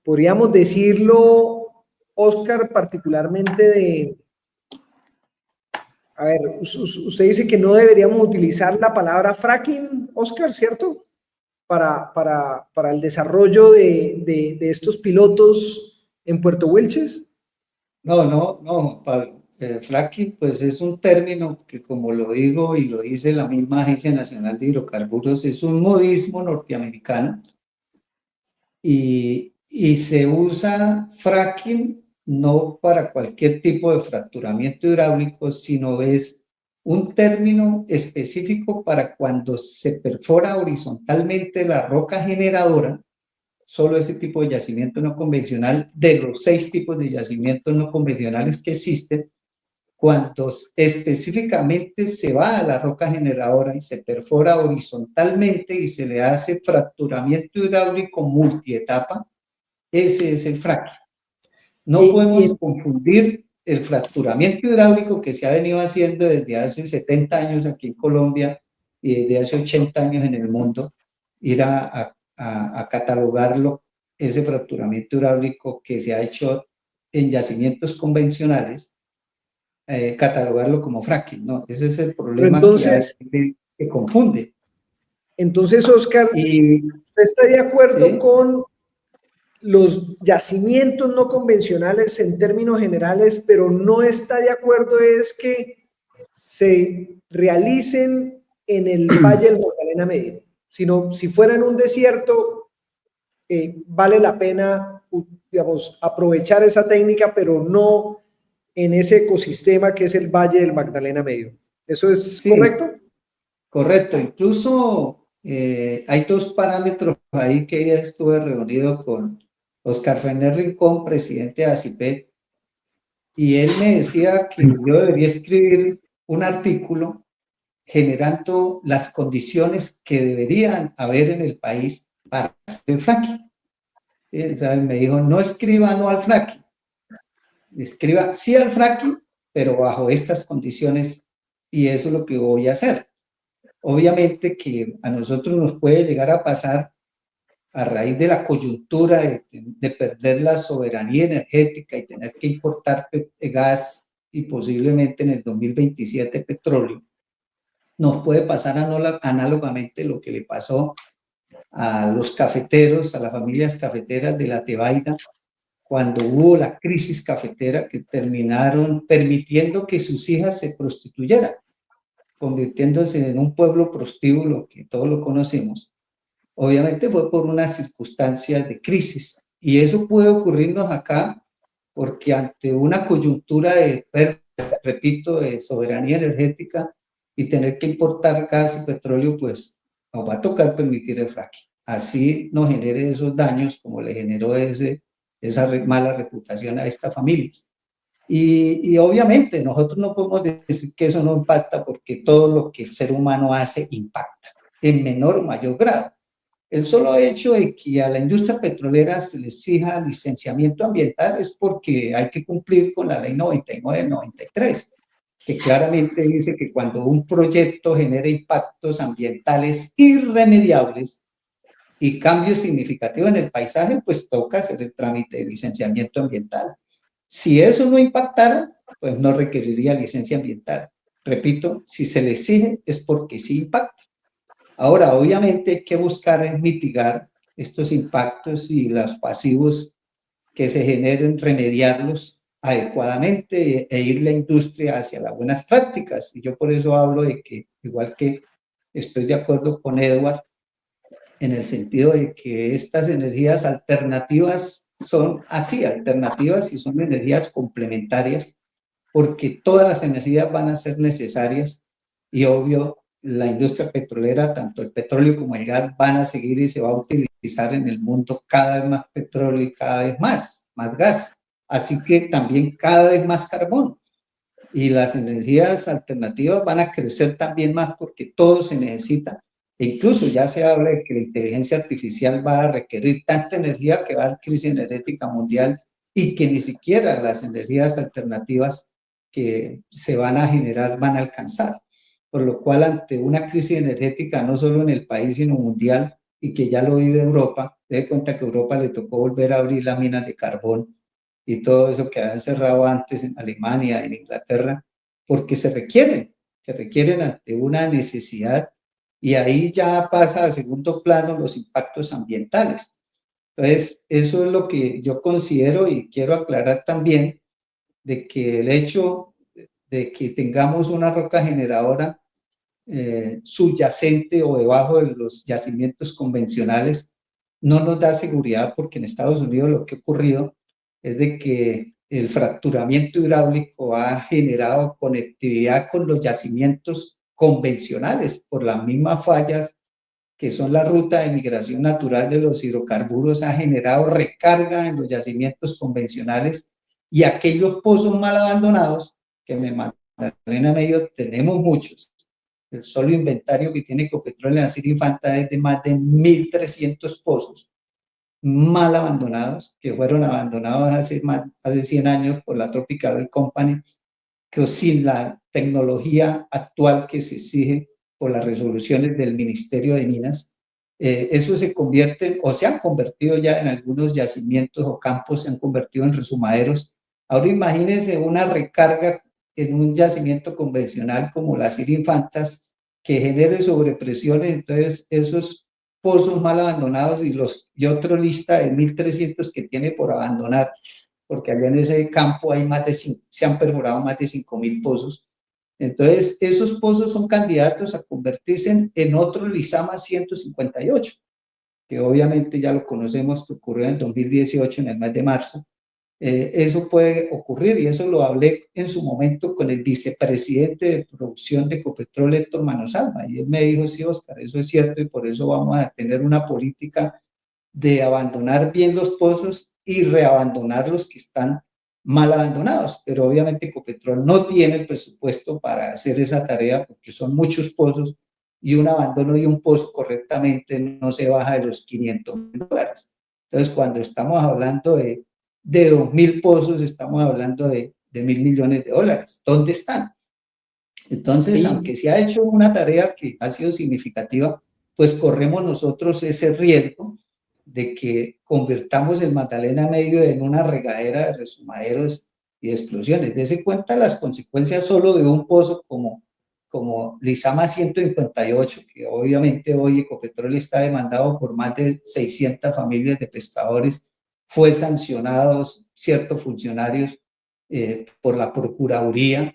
podríamos decirlo, Oscar, particularmente a ver, usted dice que no deberíamos utilizar la palabra fracking, Oscar, ¿cierto? Para el desarrollo de estos pilotos en Puerto Wilches. No, fracking pues es un término que, como lo digo y lo dice la misma Agencia Nacional de Hidrocarburos, es un modismo norteamericano y se usa fracking no para cualquier tipo de fracturamiento hidráulico, sino es un término específico para cuando se perfora horizontalmente la roca generadora. Solo ese tipo de yacimiento no convencional, de los 6 tipos de yacimientos no convencionales que existen, cuando específicamente se va a la roca generadora y se perfora horizontalmente y se le hace fracturamiento hidráulico multietapa, ese es el fracking. No podemos confundir el fracturamiento hidráulico que se ha venido haciendo desde hace 70 años aquí en Colombia y desde hace 80 años en el mundo, ir a catalogarlo, ese fracturamiento hidráulico que se ha hecho en yacimientos convencionales, catalogarlo como fracking, ¿no? Ese es el problema. Entonces, que confunde. Entonces, Oscar, ¿usted está de acuerdo con los yacimientos no convencionales en términos generales, pero no está de acuerdo es que se realicen en el Valle del Magdalena Medio? Sino, si fuera en un desierto, vale la pena, digamos, aprovechar esa técnica, pero no en ese ecosistema que es el Valle del Magdalena Medio. ¿Eso es correcto? Correcto. Incluso hay 2 parámetros ahí que ya estuve reunido con Oscar Fernández Rincón, presidente de ACIPEC, y él me decía que yo debería escribir un artículo generando las condiciones que deberían haber en el país para hacer fracking. Me dijo, no escriba no al fracking, escriba sí al fracking, pero bajo estas condiciones, y eso es lo que voy a hacer. Obviamente que a nosotros nos puede llegar a pasar a raíz de la coyuntura de perder la soberanía energética y tener que importar gas y posiblemente en el 2027 petróleo. Nos puede pasar análogamente lo que le pasó a los cafeteros, a las familias cafeteras de la Tebaida, cuando hubo la crisis cafetera que terminaron permitiendo que sus hijas se prostituyeran, convirtiéndose en un pueblo prostíbulo que todos lo conocemos. Obviamente fue por unas circunstancias de crisis, y eso puede ocurrirnos acá porque ante una coyuntura de pérdida, repito, de soberanía energética y tener que importar gas y petróleo, pues nos va a tocar permitir el fracking. Así nos genere esos daños como le generó esa mala reputación a estas familias. Y obviamente nosotros no podemos decir que eso no impacta, porque todo lo que el ser humano hace impacta en menor o mayor grado. El solo hecho de que a la industria petrolera se le exija licenciamiento ambiental es porque hay que cumplir con la ley 99 del 93, que claramente dice que cuando un proyecto genera impactos ambientales irremediables y cambios significativos en el paisaje, pues toca hacer el trámite de licenciamiento ambiental. Si eso no impactara, pues no requeriría licencia ambiental. Repito, si se le exige es porque sí impacta. Ahora, obviamente hay que buscar mitigar estos impactos y los pasivos que se generen, remediarlos adecuadamente e ir la industria hacia las buenas prácticas. Y yo por eso hablo de que, igual que estoy de acuerdo con Edward, en el sentido de que estas energías alternativas son así, alternativas, y son energías complementarias, porque todas las energías van a ser necesarias, y obvio, la industria petrolera, tanto el petróleo como el gas, van a seguir y se va a utilizar en el mundo cada vez más petróleo y cada vez más gas. Así que también cada vez más carbón. Y las energías alternativas van a crecer también más porque todo se necesita. E incluso ya se habla de que la inteligencia artificial va a requerir tanta energía que va a haber crisis energética mundial, y que ni siquiera las energías alternativas que se van a generar van a alcanzar. Por lo cual, ante una crisis energética, no solo en el país, sino mundial, y que ya lo vive Europa, dé cuenta que a Europa le tocó volver a abrir las minas de carbón y todo eso que habían cerrado antes en Alemania, en Inglaterra, porque se requieren ante una necesidad, y ahí ya pasa a segundo plano los impactos ambientales. Entonces, eso es lo que yo considero, y quiero aclarar también de que el hecho de que tengamos una roca generadora subyacente o debajo de los yacimientos convencionales no nos da seguridad, porque en Estados Unidos lo que ha ocurrido es de que el fracturamiento hidráulico ha generado conectividad con los yacimientos convencionales por las mismas fallas que son la ruta de migración natural de los hidrocarburos. Ha generado recarga en los yacimientos convencionales, y aquellos pozos mal abandonados, que en el Magdalena Medio tenemos muchos. El solo inventario que tiene Ecopetrol en la Sierra Infanta es de más de 1.300 pozos mal abandonados, que fueron abandonados hace 100 años por la Tropical Oil Company, que sin la tecnología actual que se exige por las resoluciones del Ministerio de Minas, eso se convierte, o se han convertido ya en algunos yacimientos o campos, se han convertido en resumaderos. Ahora imagínense una recarga en un yacimiento convencional como las Sierra Infantas, que genere sobrepresiones. Entonces esos pozos mal abandonados y otra lista de 1.300 que tiene por abandonar, porque allá en ese campo hay se han perforado más de 5.000 pozos. Entonces, esos pozos son candidatos a convertirse en otro Lizama 158, que obviamente ya lo conocemos, que ocurrió en el 2018, en el mes de marzo. Eso puede ocurrir, y eso lo hablé en su momento con el vicepresidente de producción de Ecopetrol, Héctor Manosalva, y él me dijo: sí, Oscar, eso es cierto, y por eso vamos a tener una política de abandonar bien los pozos y reabandonar los que están mal abandonados. Pero obviamente Ecopetrol no tiene el presupuesto para hacer esa tarea, porque son muchos pozos, y un abandono de un pozo correctamente no se baja de los $500,000. Entonces, cuando estamos hablando de 2.000 pozos, estamos hablando de $1.000 millones. ¿Dónde están? Entonces, aunque se ha hecho una tarea que ha sido significativa, pues corremos nosotros ese riesgo de que convirtamos el Magdalena Medio en una regadera de resumaderos y de explosiones. Dese cuenta las consecuencias solo de un pozo como Lizama 158, que obviamente hoy Ecopetrol está demandado por más de 600 familias de pescadores fue sancionado ciertos funcionarios por la Procuraduría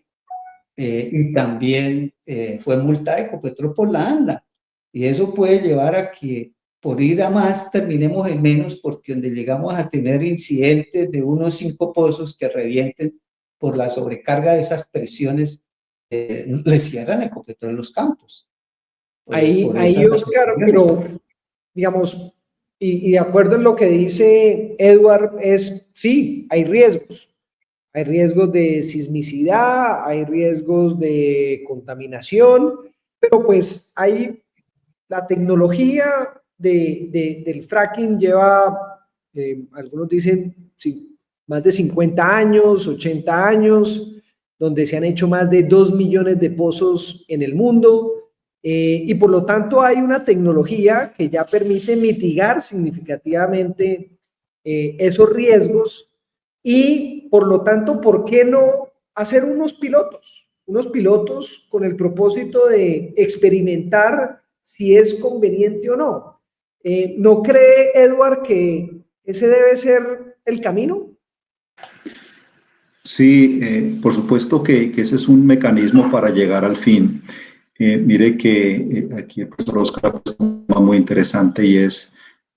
y también fue multa de Ecopetrol por la ANDA. Y eso puede llevar a que por ir a más terminemos en menos, porque donde llegamos a tener incidentes de unos 5 pozos que revienten por la sobrecarga de esas presiones, le cierran Ecopetrol en los campos. Ahí, Por ahí, esas Oscar, afectaciones. pero digamos, y de acuerdo en lo que dice Edward, sí, hay riesgos. Hay riesgos de sismicidad, hay riesgos de contaminación, pero pues hay la tecnología del fracking lleva, algunos dicen, sí, más de 50 años, 80 años, donde se han hecho más de 2 millones de pozos en el mundo, y por lo tanto hay una tecnología que ya permite mitigar significativamente esos riesgos y por lo tanto, ¿por qué no hacer unos pilotos? Unos pilotos con el propósito de experimentar si es conveniente o no. ¿No cree, Edward, que ese debe ser el camino? Sí, por supuesto que ese es un mecanismo para llegar al fin. Mire que aquí el profesor Oscar es un tema muy interesante y es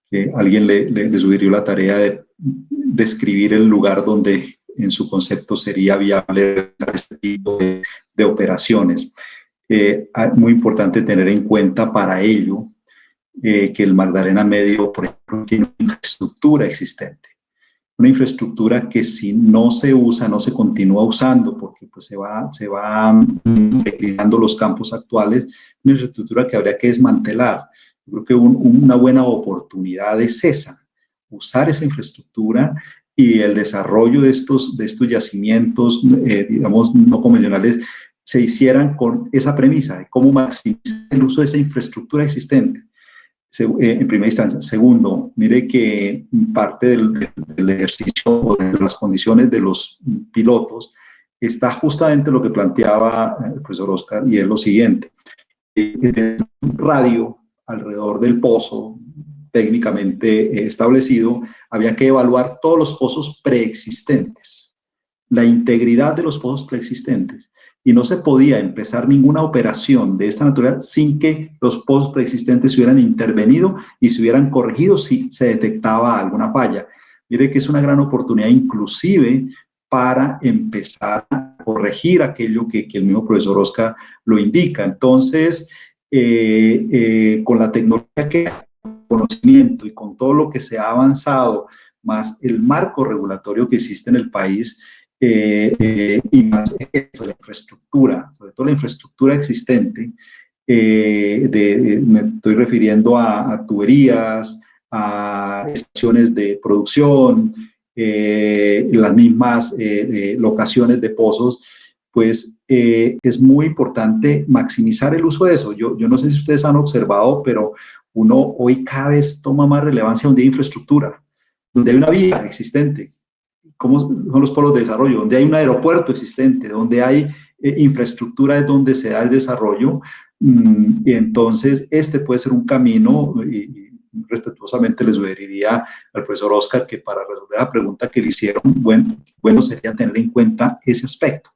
que alguien le sugirió la tarea de describir el lugar donde en su concepto sería viable este tipo de operaciones. Muy importante tener en cuenta para ello que el Magdalena Medio, por ejemplo, tiene una infraestructura existente. Una infraestructura que si no se usa, no se continúa usando, porque pues se va declinando los campos actuales, una infraestructura que habría que desmantelar. Yo creo que una buena oportunidad es esa, usar esa infraestructura y el desarrollo de estos yacimientos, digamos, no convencionales, se hicieran con esa premisa de cómo maximizar el uso de esa infraestructura existente. En primera instancia. Segundo, mire que parte del ejercicio o de las condiciones de los pilotos está justamente lo que planteaba el profesor Oscar, y es lo siguiente. Un radio alrededor del pozo técnicamente establecido, había que evaluar todos los pozos preexistentes, la integridad de los pozos preexistentes, y no se podía empezar ninguna operación de esta naturaleza sin que los pozos preexistentes se hubieran intervenido y se hubieran corregido si se detectaba alguna falla. Mire que es una gran oportunidad inclusive para empezar a corregir aquello que el mismo profesor Oscar lo indica. Entonces, con la tecnología que conocimiento y con todo lo que se ha avanzado, más el marco regulatorio que existe en el país, y más eso, la infraestructura, sobre todo la infraestructura existente, me estoy refiriendo a tuberías, a estaciones de producción, las mismas locaciones de pozos, pues es muy importante maximizar el uso de eso. Yo no sé si ustedes han observado, pero uno hoy cada vez toma más relevancia donde hay infraestructura, donde hay una vía existente, cómo son los polos de desarrollo, donde hay un aeropuerto existente, donde hay infraestructura, es donde se da el desarrollo. Y entonces este puede ser un camino, y respetuosamente les sugeriría al profesor Oscar que para resolver la pregunta que le hicieron, bueno sería tener en cuenta ese aspecto,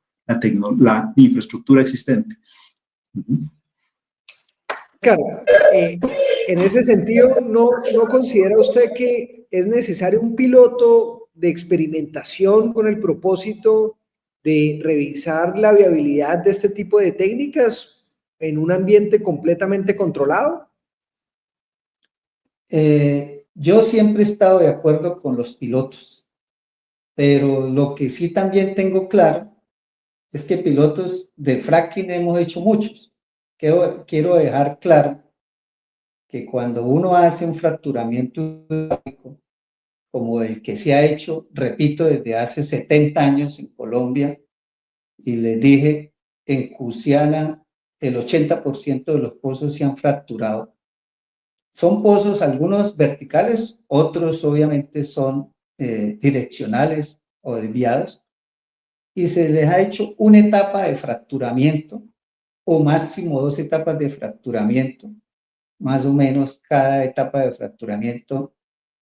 la infraestructura existente. Claro, en ese sentido, ¿no considera usted que es necesario un piloto de experimentación con el propósito de revisar la viabilidad de este tipo de técnicas en un ambiente completamente controlado? Yo siempre he estado de acuerdo con los pilotos, pero lo que sí también tengo claro es que pilotos de fracking hemos hecho muchos. Quiero dejar claro que cuando uno hace un fracturamiento como el que se ha hecho, repito, desde hace 70 años en Colombia, y les dije, en Cusiana el 80% de los pozos se han fracturado. Son pozos, algunos verticales, otros obviamente son direccionales o desviados, y se les ha hecho una etapa de fracturamiento o máximo 2 etapas de fracturamiento. Más o menos cada etapa de fracturamiento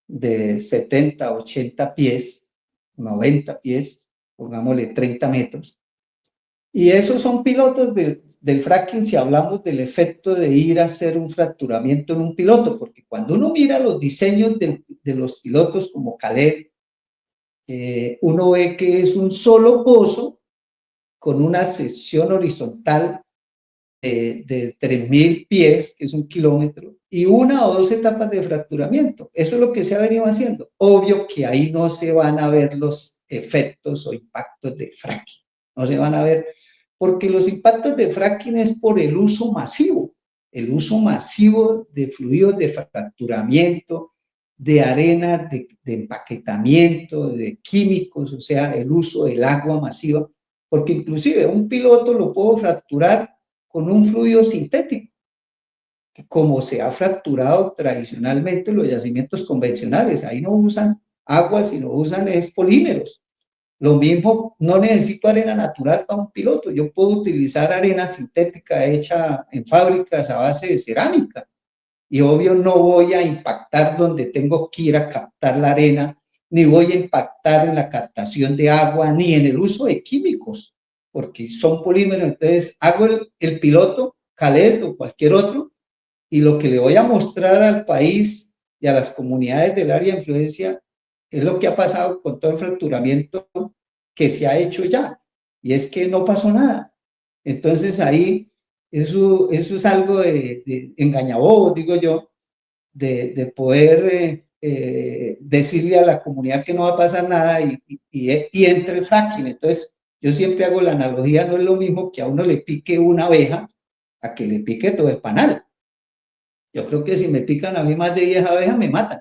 de 70, 80 pies, 90 pies, pongámosle 30 metros. Y esos son pilotos del fracking si hablamos del efecto de ir a hacer un fracturamiento en un piloto, porque cuando uno mira los diseños de los pilotos como Khaled, uno ve que es un solo pozo con una sección horizontal de 3.000 pies, que es 1 kilómetro, y 1 o 2 etapas de fracturamiento. Eso es lo que se ha venido haciendo. Obvio que ahí no se van a ver los efectos o impactos de fracking. No se van a ver, porque los impactos de fracking es por el uso masivo de fluidos de fracturamiento, de arena, de empaquetamiento, de químicos, o sea, el uso del agua masiva, porque inclusive un piloto lo puedo fracturar con un fluido sintético, como se ha fracturado tradicionalmente los yacimientos convencionales. Ahí no usan agua, sino usan polímeros. Lo mismo, no necesito arena natural para un piloto. Yo puedo utilizar arena sintética hecha en fábricas a base de cerámica. Y obvio no voy a impactar donde tengo que ir a captar la arena, ni voy a impactar en la captación de agua, ni en el uso de químicos, porque son polímeros. Entonces hago el piloto, Khaled o cualquier otro, y lo que le voy a mostrar al país y a las comunidades del área de influencia es lo que ha pasado con todo el fracturamiento que se ha hecho ya, y es que no pasó nada. Entonces ahí eso es algo de engañabobos, digo yo, de poder decirle a la comunidad que no va a pasar nada y entre el fracking. Entonces yo siempre hago la analogía, no es lo mismo que a uno le pique una abeja a que le pique todo el panal. Yo creo que si me pican a mí más de 10 abejas me matan,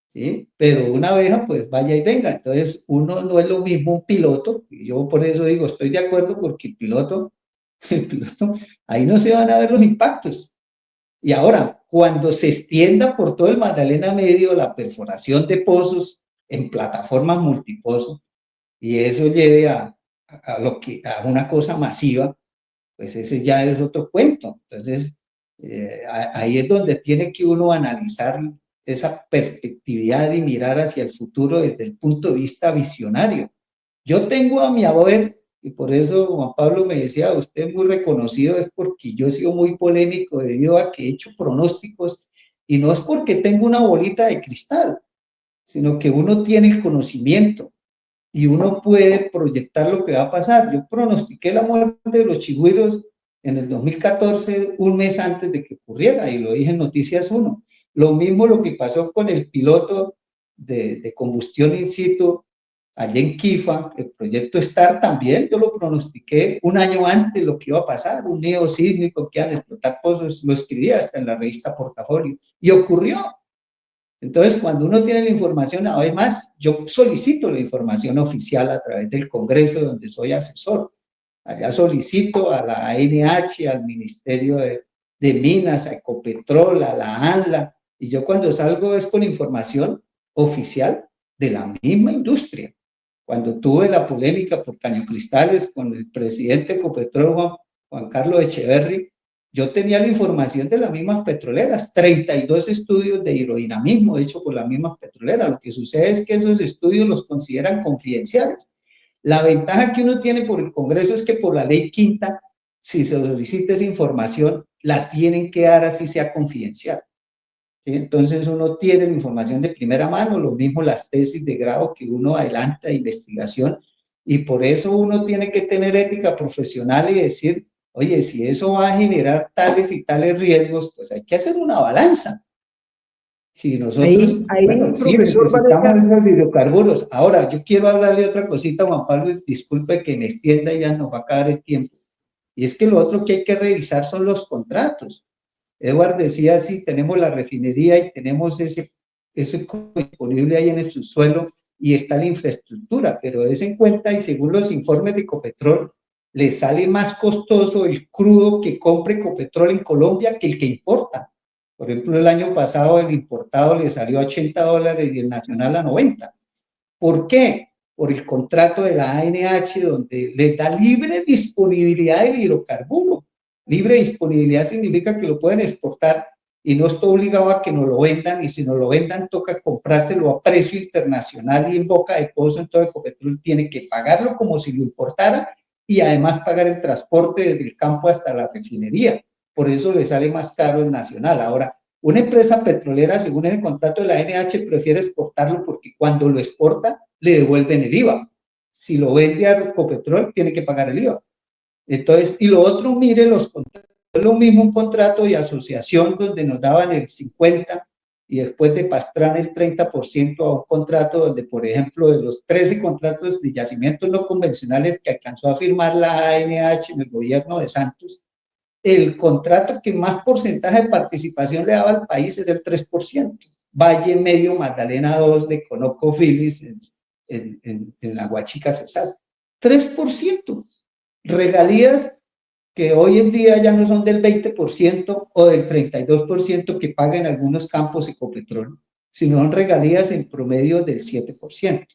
¿sí? Pero una abeja pues vaya y venga. Entonces uno no es lo mismo un piloto, y yo por eso digo, estoy de acuerdo porque el piloto, ahí no se van a ver los impactos. Y ahora, cuando se extienda por todo el Magdalena Medio la perforación de pozos en plataformas multipozos, y eso lleve a una cosa masiva, pues ese ya es otro cuento. Entonces, ahí es donde tiene que uno analizar esa perspectividad y mirar hacia el futuro desde el punto de vista visionario. Yo tengo a mi abuelo, y por eso Juan Pablo me decía, usted es muy reconocido, es porque yo he sido muy polémico debido a que he hecho pronósticos, y no es porque tengo una bolita de cristal, sino que uno tiene el conocimiento y uno puede proyectar lo que va a pasar. Yo pronostiqué la muerte de los chigüiros en el 2014, un mes antes de que ocurriera, y lo dije en Noticias 1. Lo mismo lo que pasó con el piloto de combustión in situ allá en Quifa, el proyecto STAR también, yo lo pronostiqué un año antes lo que iba a pasar, un neosísmico que iban a explotar pozos, lo escribí hasta en la revista Portafolio, y ocurrió. Entonces, cuando uno tiene la información, además, yo solicito la información oficial a través del Congreso, donde soy asesor. Allá solicito a la ANH, al Ministerio de Minas, a Ecopetrol, a la ANLA, y yo cuando salgo es con información oficial de la misma industria. Cuando tuve la polémica por Cañocristales con el presidente de Ecopetrol, Juan Carlos Echeverry, yo tenía la información de las mismas petroleras, 32 estudios de hidrodinamismo hechos por las mismas petroleras. Lo que sucede es que esos estudios los consideran confidenciales. La ventaja que uno tiene por el Congreso es que por la ley quinta, si se solicita esa información, la tienen que dar así sea confidencial. ¿Sí? Entonces uno tiene la información de primera mano, lo mismo las tesis de grado que uno adelanta de investigación, y por eso uno tiene que tener ética profesional y decir, oye, si eso va a generar tales y tales riesgos, pues hay que hacer una balanza. Si nosotros, bueno, sí, profesor necesitamos Vanegas, esos hidrocarburos. Ahora, yo quiero hablarle otra cosita, Juan Pablo, disculpe que me extienda y ya nos va a acabar el tiempo. Y es que lo otro que hay que revisar son los contratos. Edward decía, sí, tenemos la refinería y tenemos ese disponible ahí en el subsuelo y está la infraestructura, pero des en cuenta y según los informes de Ecopetrol, le sale más costoso el crudo que compre Ecopetrol en Colombia que el que importa. Por ejemplo, el año pasado el importado le salió a $80 y el nacional a 90. ¿Por qué? Por el contrato de la ANH, donde le da libre disponibilidad del hidrocarburo. Libre disponibilidad significa que lo pueden exportar y no está obligado a que nos lo vendan, y si nos lo vendan toca comprárselo a precio internacional y en boca de pozo. Entonces Ecopetrol tiene que pagarlo como si lo importara y además pagar el transporte desde el campo hasta la refinería. Por eso le sale más caro el nacional. Ahora, una empresa petrolera, según ese contrato de la NH, prefiere exportarlo porque cuando lo exporta le devuelven el IVA. Si lo vende a Ecopetrol, tiene que pagar el IVA. Entonces, y lo otro, mire los contratos. Es lo mismo un contrato de asociación donde nos daban el 50% y después de Pastrana el 30% a un contrato donde, por ejemplo, de los 13 contratos de yacimientos no convencionales que alcanzó a firmar la ANH en el gobierno de Santos, el contrato que más porcentaje de participación le daba al país era el 3%. Valle Medio, Magdalena 2 de ConocoPhillips en la Huachica Cesar. 3%. Regalías que hoy en día ya no son del 20% o del 32% que paga en algunos campos Ecopetrol, sino son regalías en promedio del 7%,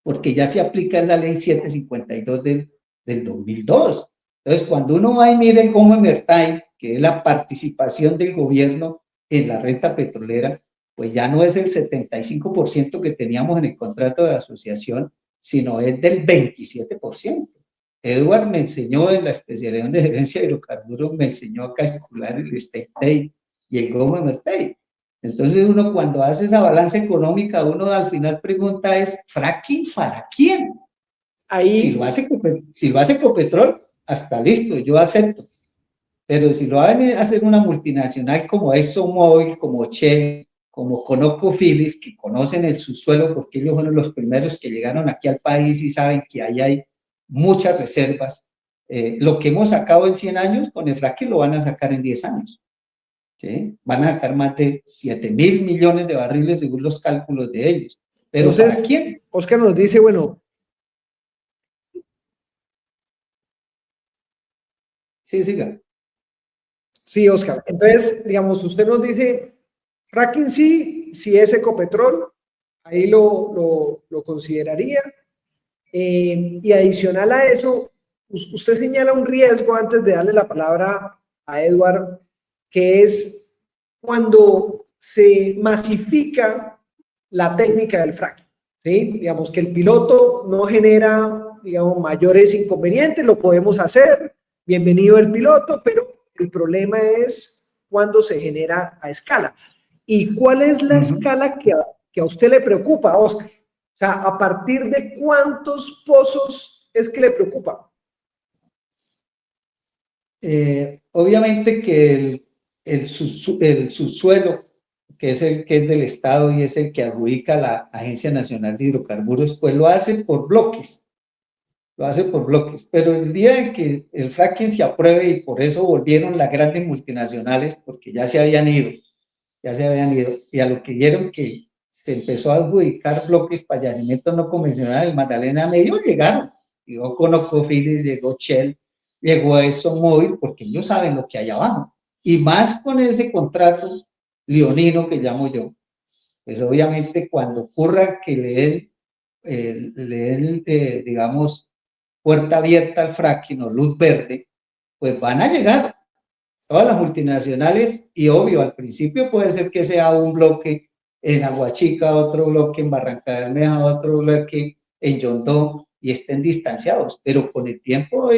porque ya se aplica la ley 752 del 2002. Entonces, cuando uno va y mira el Goma Mertay, que es la participación del gobierno en la renta petrolera, pues ya no es el 75% que teníamos en el contrato de asociación, sino es del 27%. Edward me enseñó en la especialidad de gerencia de hidrocarburos, me enseñó a calcular el state y el Goma Mertay. Entonces uno cuando hace esa balanza económica, uno al final pregunta es, ¿fracking para quién? Ahí, si lo hace Ecopetrol, hasta listo, yo acepto. Pero si lo van a hacer una multinacional como ExxonMobil, como Shell, como ConocoPhillips, que conocen el subsuelo porque ellos fueron los primeros que llegaron aquí al país y saben que ahí hay muchas reservas. Lo que hemos sacado en 100 años, con el fracking lo van a sacar en 10 años. ¿Sí? Van a sacar más de 7.000 millones de barriles según los cálculos de ellos. Pero entonces, ¿para quién? Oscar nos dice, bueno. Sí, siga. Sí, Oscar. Entonces, digamos, usted nos dice, fracking sí, si es Ecopetrol, ahí lo consideraría. Y adicional a eso, usted señala un riesgo antes de darle la palabra a Edward, que es cuando se masifica la técnica del fracking, ¿sí? Digamos que el piloto no genera, digamos, mayores inconvenientes, lo podemos hacer, bienvenido el piloto, pero el problema es cuando se genera a escala. ¿Y cuál es la escala que a usted le preocupa, Oscar? O sea, ¿a partir de cuántos pozos es que le preocupa? Obviamente que el subsuelo, que es el que es del Estado y es el que adjudica la Agencia Nacional de Hidrocarburos, pues lo hace por bloques. Lo hace por bloques. Pero el día en que el fracking se apruebe, y por eso volvieron las grandes multinacionales, porque ya se habían ido, y a lo que vieron que se empezó a adjudicar bloques para yacimientos no convencionales, Magdalena Medio llegaron. Llegó ConocoPhillips, llegó Shell, llegó ExxonMobil, porque ellos saben lo que hay abajo. Y más con ese contrato leonino que llamo yo, pues obviamente cuando ocurra que le den digamos, puerta abierta al fracking o luz verde, pues van a llegar todas las multinacionales y obvio, al principio puede ser que sea un bloque en Aguachica, otro bloque en Barranca Bermeja, otro bloque en Yondó y estén distanciados, pero con el tiempo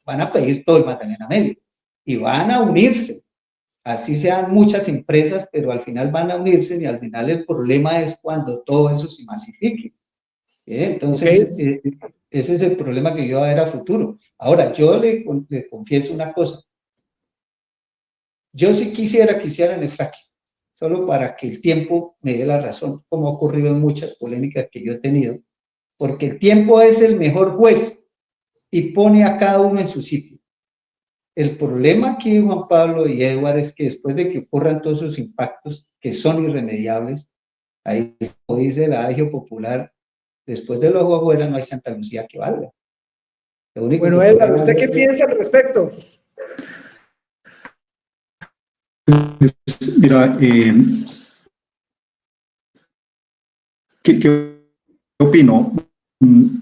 van a pedir todo el Magdalena Medio y van a unirse, así sean muchas empresas, pero al final van a unirse y al final el problema es cuando todo eso se masifique. Entonces, ese es el problema que yo voy a ver a futuro. Ahora, yo le confieso una cosa. Yo sí quisiera en el fracking, solo para que el tiempo me dé la razón, como ha ocurrido en muchas polémicas que yo he tenido, porque el tiempo es el mejor juez y pone a cada uno en su sitio. El problema aquí, Juan Pablo y Edward, es que después de que ocurran todos esos impactos que son irremediables, ahí, como dice el adagio popular, después de los afuera no hay Santa Lucía que valga. Bueno, Edward, ¿usted qué piensa al respecto? Mira, ¿qué opino?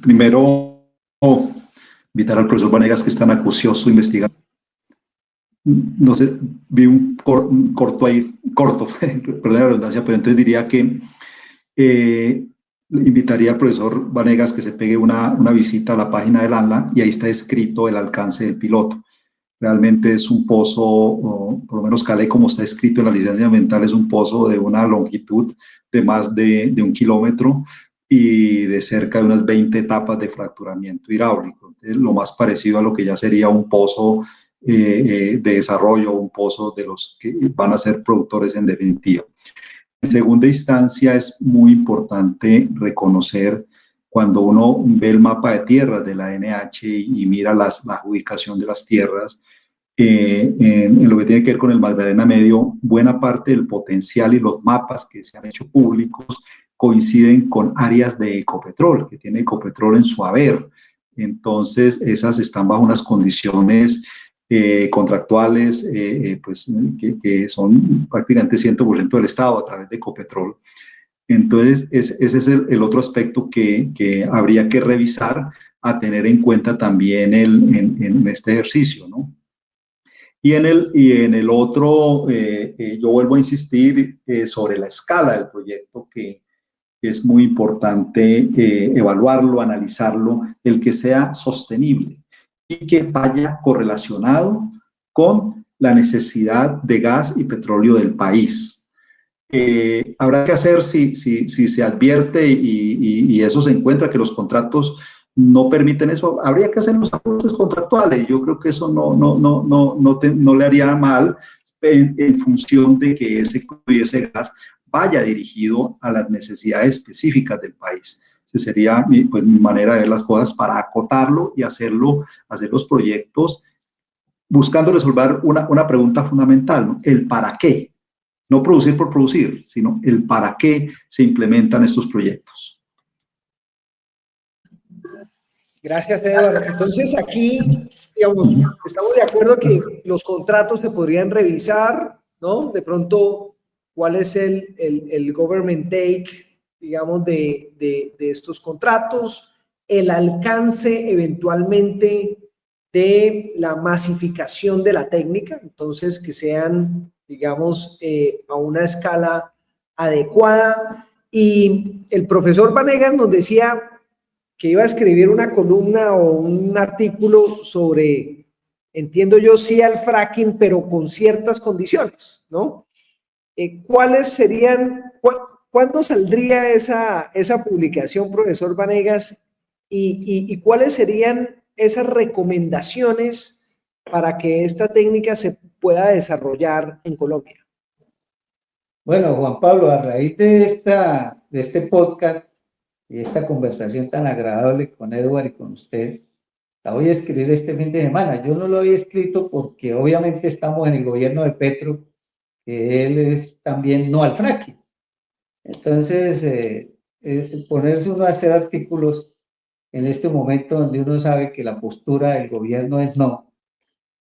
Primero, invitar al profesor Vanegas, que es tan acucioso investigando. no sé, vi un corto ahí, corto, perdón la redundancia, pero entonces diría que invitaría al profesor Vanegas que se pegue una visita a la página del ANLA y ahí está escrito el alcance del piloto. Realmente es un pozo, o por lo menos Cale, como está escrito en la licencia ambiental, es un pozo de una longitud de más de 1 kilómetro y de cerca de unas 20 etapas de fracturamiento hidráulico. Entonces, lo más parecido a lo que ya sería un pozo de desarrollo, un pozo de los que van a ser productores en definitiva. En segunda instancia, es muy importante reconocer cuando uno ve el mapa de tierras de la NH y mira la adjudicación de las tierras, en lo que tiene que ver con el Magdalena Medio, buena parte del potencial y los mapas que se han hecho públicos coinciden con áreas de Ecopetrol, que tiene Ecopetrol en su haber. Entonces, esas están bajo unas condiciones contractuales pues, que son prácticamente 100% del Estado a través de Ecopetrol. Entonces, ese es el otro aspecto que habría que revisar a tener en cuenta también en este ejercicio, ¿no? Y en el otro, yo vuelvo a insistir sobre la escala del proyecto, que es muy importante evaluarlo, analizarlo, el que sea sostenible y que vaya correlacionado con la necesidad de gas y petróleo del país. Habrá que hacer si se advierte y eso se encuentra que los contratos no permiten eso, habría que hacer los ajustes contractuales. Yo creo que eso no le haría mal en función de que ese gas vaya dirigido a las necesidades específicas del país. Esa sería mi manera de ver las cosas para acotarlo y hacer los proyectos buscando resolver una pregunta fundamental, ¿no? El para qué. No producir por producir, sino el para qué se implementan estos proyectos. Gracias, Eduardo. Entonces, aquí, digamos, estamos de acuerdo que los contratos se podrían revisar, ¿no? De pronto, ¿cuál es el government take, digamos, de estos contratos? El alcance, eventualmente, de la masificación de la técnica, entonces, que sean, digamos, a una escala adecuada. Y el profesor Vanegas nos decía que iba a escribir una columna o un artículo sobre, entiendo yo, sí al fracking, pero con ciertas condiciones, ¿no? ¿Cuáles serían, cuándo saldría esa publicación, profesor Vanegas? Y cuáles serían esas recomendaciones para que esta técnica se pueda desarrollar en Colombia? Bueno, Juan Pablo, a raíz de este podcast y esta conversación tan agradable con Edward y con usted, la voy a escribir este fin de semana. Yo no lo había escrito porque obviamente estamos en el gobierno de Petro, que él es también no al fracking. Entonces, ponerse uno a hacer artículos en este momento donde uno sabe que la postura del gobierno es no,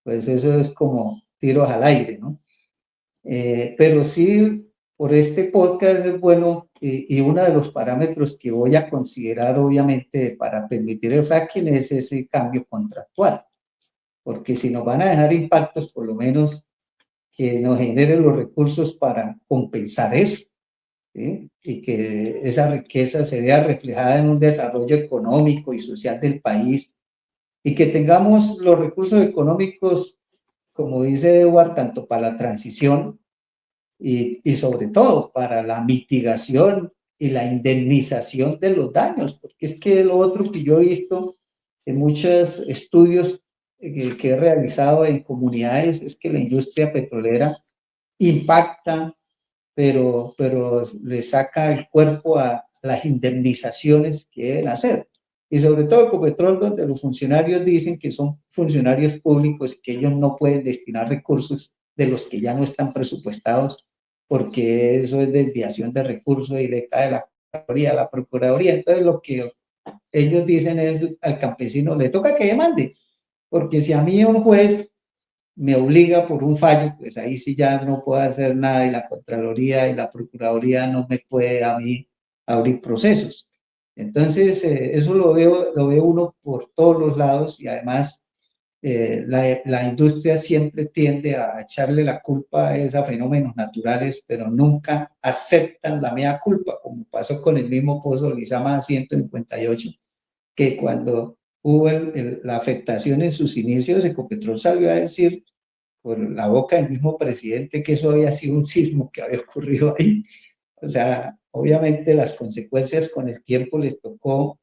pues eso es como tiros al aire, ¿no? Pero sí, por este podcast es bueno y uno de los parámetros que voy a considerar obviamente para permitir el fracking es ese cambio contractual, porque si nos van a dejar impactos, por lo menos que nos generen los recursos para compensar eso, ¿sí? Y que esa riqueza se vea reflejada en un desarrollo económico y social del país y que tengamos los recursos económicos, como dice Edward, tanto para la transición y sobre todo para la mitigación y la indemnización de los daños, porque es que lo otro que yo he visto en muchos estudios que he realizado en comunidades es que la industria petrolera impacta, pero le saca el cuerpo a las indemnizaciones que deben hacer. Y sobre todo Ecopetrol, donde los funcionarios dicen que son funcionarios públicos y que ellos no pueden destinar recursos de los que ya no están presupuestados, porque eso es desviación de recursos y le cae la Procuraduría. Entonces lo que ellos dicen es al campesino le toca que demande, porque si a mí un juez me obliga por un fallo, pues ahí sí ya no puedo hacer nada y la Contraloría y la Procuraduría no me puede a mí abrir procesos. Entonces, eso lo veo uno por todos los lados y además la industria siempre tiende a echarle la culpa a esos fenómenos naturales, pero nunca aceptan la mea culpa, como pasó con el mismo pozo Lizama 158, que cuando hubo la afectación en sus inicios, Ecopetrol salió a decir por la boca del mismo presidente que eso había sido un sismo que había ocurrido ahí. O sea, obviamente las consecuencias con el tiempo les tocó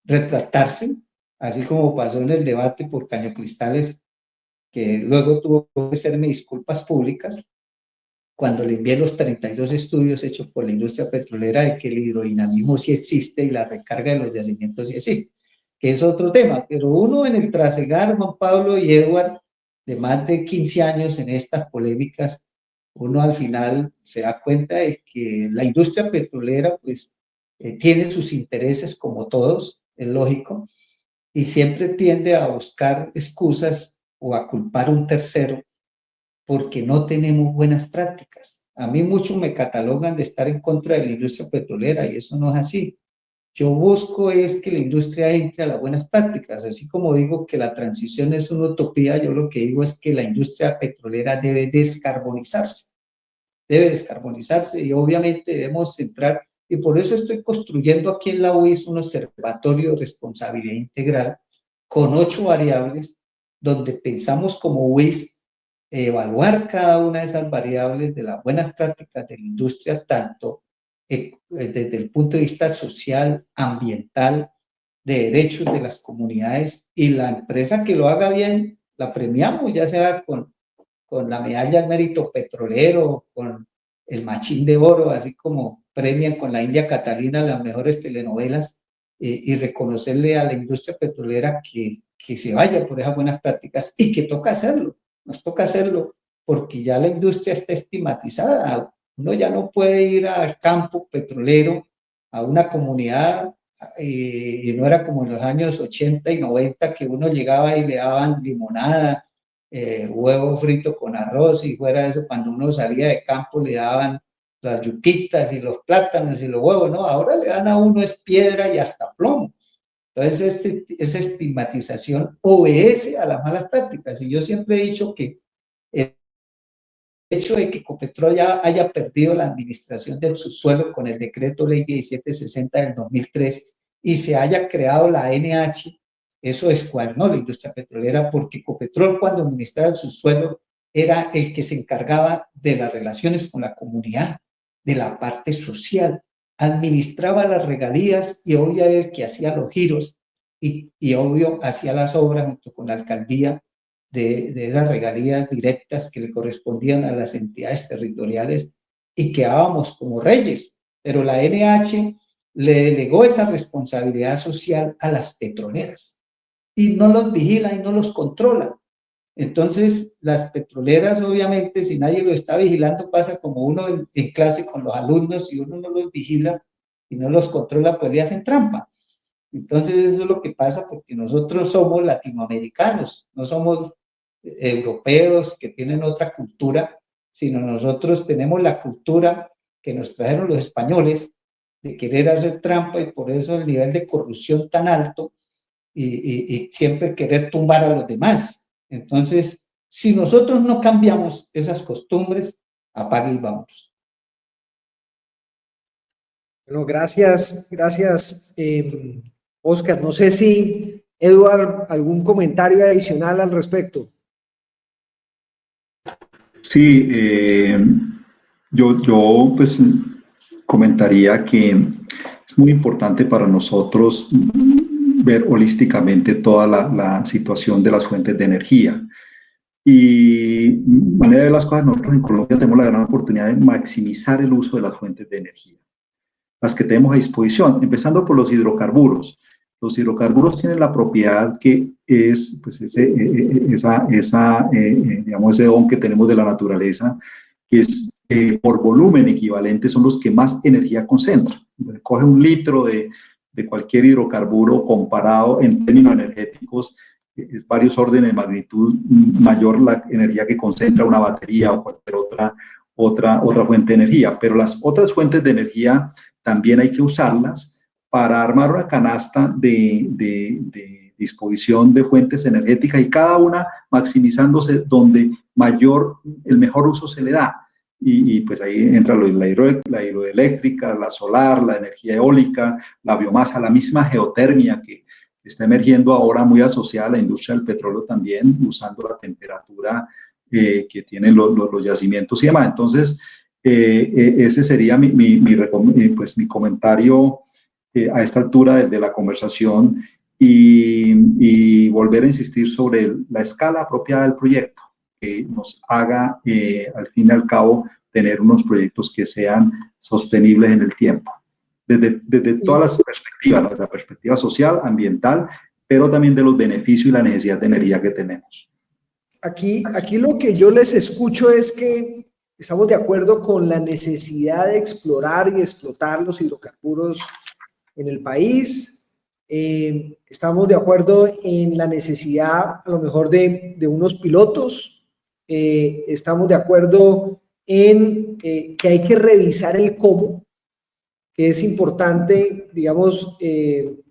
retractarse, así como pasó en el debate por Cañocristales, que luego tuvo que hacerme disculpas públicas cuando le envié los 32 estudios hechos por la industria petrolera de que el hidrodinamismo sí existe y la recarga de los yacimientos sí existe, que es otro tema. Pero uno en el trasegar, Juan Pablo y Edward, de más de 15 años en estas polémicas, uno al final se da cuenta de que la industria petrolera pues tiene sus intereses como todos, es lógico, y siempre tiende a buscar excusas o a culpar a un tercero porque no tenemos buenas prácticas. A mí muchos me catalogan de estar en contra de la industria petrolera y eso no es así. Yo busco es que la industria entre a las buenas prácticas, así como digo que la transición es una utopía, yo lo que digo es que la industria petrolera debe descarbonizarse y obviamente debemos centrar, y por eso estoy construyendo aquí en la UIS un observatorio de responsabilidad integral con 8 variables donde pensamos como UIS evaluar cada una de esas variables de las buenas prácticas de la industria, tanto desde el punto de vista social, ambiental, de derechos de las comunidades, y la empresa que lo haga bien, la premiamos, ya sea con la medalla al mérito petrolero, con el machín de oro, así como premian con la India Catalina las mejores telenovelas, y reconocerle a la industria petrolera que se vaya por esas buenas prácticas y que toca hacerlo. Nos toca hacerlo porque ya la industria está estigmatizada. Uno ya no puede ir al campo petrolero, a una comunidad, y no era como en los años 80 y 90 que uno llegaba y le daban limonada, huevo frito con arroz, y fuera de eso, cuando uno salía de campo le daban las yuquitas y los plátanos y los huevos, ¿no? Ahora le dan a uno es piedra y hasta plomo. Entonces, esa estigmatización obedece a las malas prácticas. Y yo siempre he dicho que el hecho de que Ecopetrol ya haya perdido la administración del subsuelo con el decreto ley 1760 del 2003 y se haya creado la NH, eso descuadernó la industria petrolera, porque Ecopetrol, cuando administraba el subsuelo, era el que se encargaba de las relaciones con la comunidad, de la parte social, administraba las regalías y obvio el que hacía los giros y obvio hacía las obras junto con la alcaldía de esas regalías directas que le correspondían a las entidades territoriales, y quedábamos como reyes. Pero la NH le delegó esa responsabilidad social a las petroleras y no los vigila y no los controla. Entonces, las petroleras, obviamente, si nadie lo está vigilando, pasa como uno en clase con los alumnos, y uno no los vigila y no los controla, pues le hacen trampa. Entonces, eso es lo que pasa, porque nosotros somos latinoamericanos, no somos europeos que tienen otra cultura, sino nosotros tenemos la cultura que nos trajeron los españoles de querer hacer trampa, y por eso el nivel de corrupción tan alto, y siempre querer tumbar a los demás. Entonces, si nosotros no cambiamos esas costumbres, apague y vámonos. Bueno, gracias, Oscar. No sé si, Edward, algún comentario adicional al respecto. Sí, yo pues comentaría que es muy importante para nosotros ver holísticamente toda la situación de las fuentes de energía. Y manera de las cosas, nosotros en Colombia tenemos la gran oportunidad de maximizar el uso de las fuentes de energía, las que tenemos a disposición, empezando por los hidrocarburos. Los hidrocarburos tienen la propiedad que es, pues, digamos, ese don que tenemos de la naturaleza, que es por volumen equivalente, son los que más energía concentran. Entonces, coge un litro de cualquier hidrocarburo comparado en términos energéticos, es varios órdenes de magnitud mayor la energía que concentra una batería o cualquier otra fuente de energía. Pero las otras fuentes de energía también hay que usarlas para armar una canasta de disposición de fuentes energéticas y cada una maximizándose donde el mejor uso se le da. Y pues ahí entra la hidroeléctrica, la solar, la energía eólica, la biomasa, la misma geotermia que está emergiendo ahora muy asociada a la industria del petróleo también, usando la temperatura que tienen los yacimientos y demás. Entonces, ese sería pues, mi comentario a esta altura de la conversación y volver a insistir sobre la escala apropiada del proyecto, que nos haga, al fin y al cabo, tener unos proyectos que sean sostenibles en el tiempo, desde todas las perspectivas, ¿no? Desde la perspectiva social, ambiental, pero también de los beneficios y la necesidad de energía que tenemos. Aquí lo que yo les escucho es que estamos de acuerdo con la necesidad de explorar y explotar los hidrocarburos en el país. Estamos de acuerdo en la necesidad, a lo mejor, de unos pilotos. Estamos de acuerdo en que hay que revisar el cómo, que es importante, digamos,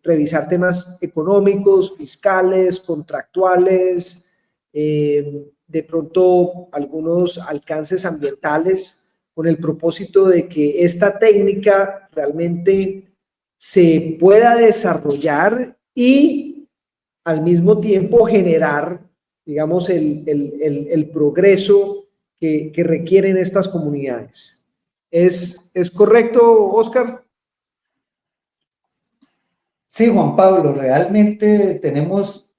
revisar temas económicos, fiscales, contractuales, de pronto algunos alcances ambientales, con el propósito de que esta técnica realmente se pueda desarrollar y al mismo tiempo generar, digamos, el progreso que requieren estas comunidades. ¿Es correcto, Oscar? Sí, Juan Pablo, realmente tenemos,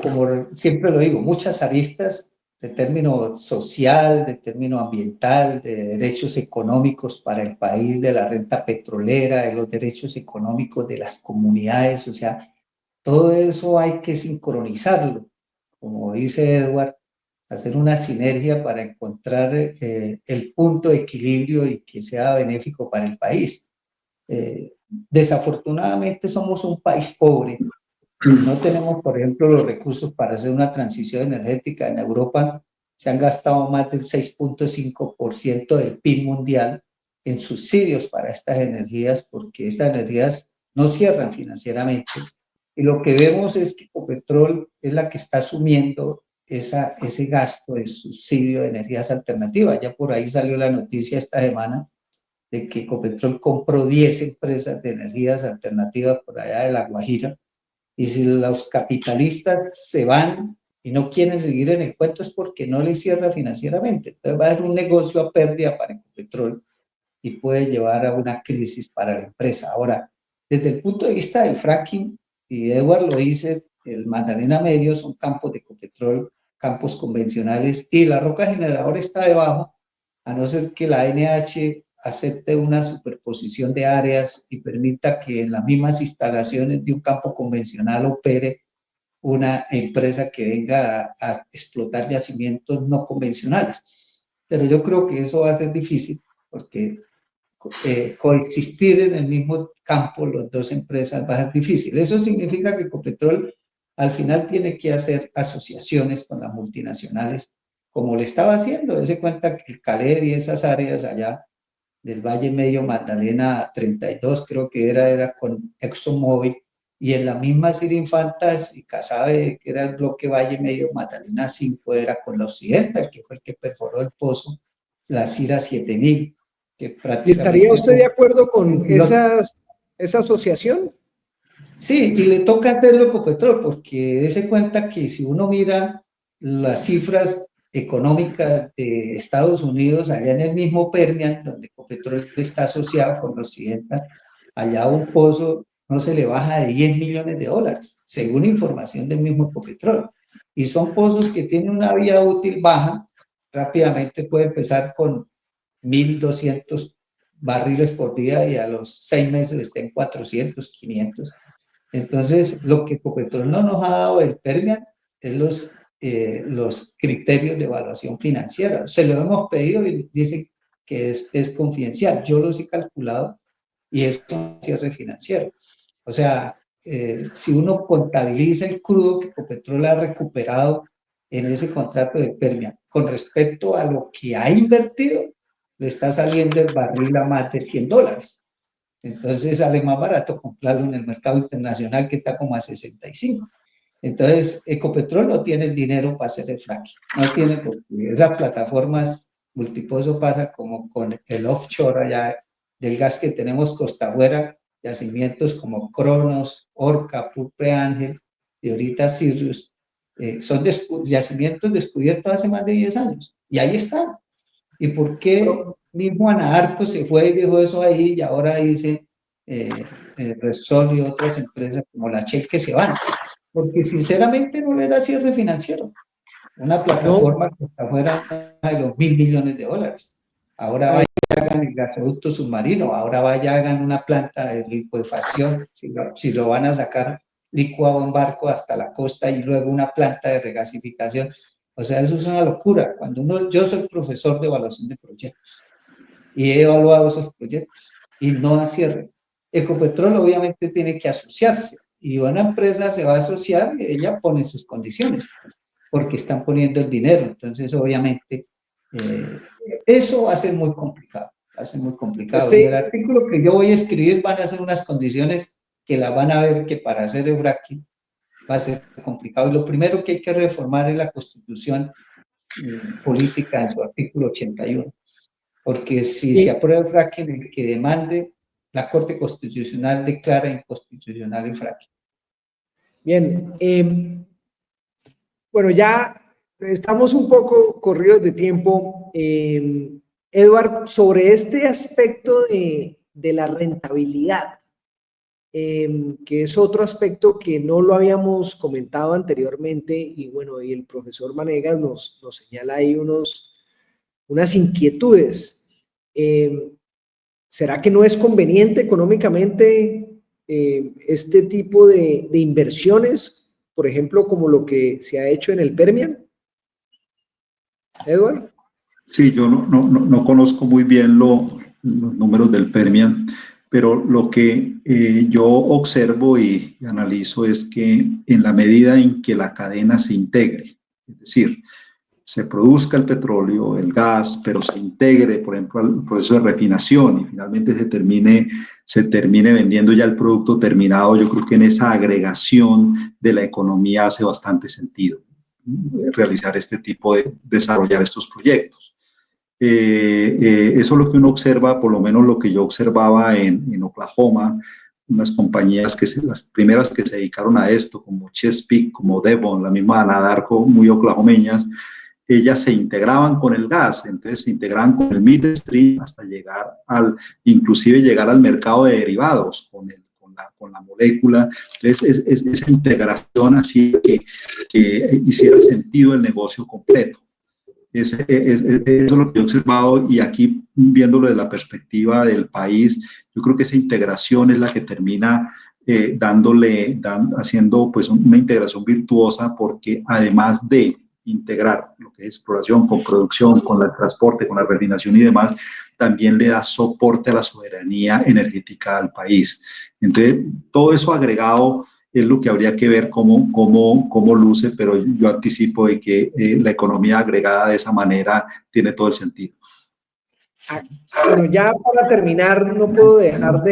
como siempre lo digo, muchas aristas de término social, de término ambiental, de derechos económicos para el país, de la renta petrolera, de los derechos económicos de las comunidades. O sea, todo eso hay que sincronizarlo, como dice Edward, hacer una sinergia para encontrar el punto de equilibrio y que sea benéfico para el país. Desafortunadamente somos un país pobre. No tenemos, por ejemplo, los recursos para hacer una transición energética. En Europa se han gastado más del 6.5% del PIB mundial en subsidios para estas energías, porque estas energías no cierran financieramente. Y lo que vemos es que Ecopetrol es la que está asumiendo ese gasto de subsidio de energías alternativas. Ya por ahí salió la noticia esta semana de que Ecopetrol compró 10 empresas de energías alternativas por allá de La Guajira. Y si los capitalistas se van y no quieren seguir en el cuento es porque no les cierra financieramente. Entonces va a haber un negocio a pérdida para Ecopetrol y puede llevar a una crisis para la empresa. Ahora, desde el punto de vista del fracking, y Edward lo dice, el Magdalena Medio son campos de Ecopetrol, campos convencionales, y la roca generadora está debajo, a no ser que la NH acepte una superposición de áreas y permita que en las mismas instalaciones de un campo convencional opere una empresa que venga a explotar yacimientos no convencionales. Pero yo creo que eso va a ser difícil porque coexistir en el mismo campo las dos empresas va a ser difícil. Eso significa que Ecopetrol al final tiene que hacer asociaciones con las multinacionales, como le estaba haciendo. Dése cuenta que Caled y esas áreas allá del Valle Medio Magdalena 32, creo que era con ExxonMobil, y en la misma Cira Infantas y Casabe, que era el bloque Valle Medio Magdalena 5, era con la Occidental, que fue el que perforó el pozo, la Cira 7000. Que prácticamente ¿Estaría usted de acuerdo con esa asociación? Sí, y le toca hacerlo Ecopetrol, porque dése cuenta que si uno mira las cifras económicas de Estados Unidos, allá en el mismo Permian, donde Ecopetrol está asociado con Occidental, allá un pozo no se le baja de 10 millones de dólares, según información del mismo Ecopetrol. Y son pozos que tienen una vida útil baja, rápidamente puede empezar con 1.200 barriles por día y a los 6 meses está en 400, 500. Entonces, lo que Ecopetrol no nos ha dado del Permian es los criterios de evaluación financiera. Se lo hemos pedido y dicen que es confidencial. Yo los he calculado y es un cierre financiero. O sea, si uno contabiliza el crudo que Ecopetrol ha recuperado en ese contrato de Permian con respecto a lo que ha invertido, le está saliendo el barril a más de $100. Entonces sale más barato comprarlo en el mercado internacional, que está como a 65. Entonces, Ecopetrol no tiene el dinero para hacer el fracking, no tiene, porque esas plataformas multipozo pasa como con el offshore allá del gas que tenemos costa afuera, yacimientos como Cronos, Orca, Pulpe Ángel y ahorita Sirius, son yacimientos descubiertos hace más de 10 años y ahí están. ¿Y por qué mismo Anadarko se fue y dejó eso ahí y ahora dice Repsol y otras empresas como la Shell que se van? Porque sinceramente no le da cierre financiero. Una plataforma que está fuera de los $1.000 millones. Ahora vaya y hagan el gasoducto submarino, ahora vaya y hagan una planta de licuefacción, si lo van a sacar licuado en barco hasta la costa y luego una planta de regasificación. O sea, eso es una locura. Yo soy profesor de evaluación de proyectos y he evaluado esos proyectos y no da cierre. Ecopetrol obviamente tiene que asociarse y una empresa se va a asociar y ella pone sus condiciones porque están poniendo el dinero. Entonces, obviamente, eso va a ser muy complicado. Va a ser muy complicado. Y el artículo que yo voy a escribir van a ser unas condiciones que la van a ver que para hacer el fracking va a ser complicado. Y lo primero que hay que reformar es la Constitución política en su artículo 81. Porque si se aprueba el fracking, el que demande, la Corte Constitucional declara inconstitucional el fracking. Bien, bueno, ya estamos un poco corridos de tiempo. Eduard, sobre este aspecto de la rentabilidad, que es otro aspecto que no lo habíamos comentado anteriormente, y bueno, y el profesor Vanegas nos señala ahí unas inquietudes. ¿Será que no es conveniente económicamente este tipo de inversiones, por ejemplo, como lo que se ha hecho en el Permian? Edward. Sí, yo no conozco muy bien los números del Permian, pero lo que yo observo y analizo es que en la medida en que la cadena se integre, es decir, se produzca el petróleo, el gas, pero se integre, por ejemplo, al proceso de refinación y finalmente se termine vendiendo ya el producto terminado, yo creo que en esa agregación de la economía hace bastante sentido realizar este tipo de desarrollar estos proyectos. Eso es lo que uno observa, por lo menos lo que yo observaba en Oklahoma, unas compañías las primeras que se dedicaron a esto, como Chesapeake, como Devon, la misma Anadarko, muy oklahomeñas, ellas se integraban con el gas, entonces se integraban con el midstream hasta llegar inclusive llegar al mercado de derivados con la molécula. Entonces, esa integración hacía que hiciera sentido el negocio completo. Eso es lo que he observado y aquí viéndolo desde la perspectiva del país, yo creo que esa integración es la que termina haciendo pues una integración virtuosa porque además de integrar lo que es exploración con producción, con el transporte, con la refinación y demás, también le da soporte a la soberanía energética al país. Entonces, todo eso agregado es lo que habría que ver cómo luce, pero yo anticipo de que la economía agregada de esa manera tiene todo el sentido. Bueno, ya para terminar, no puedo dejar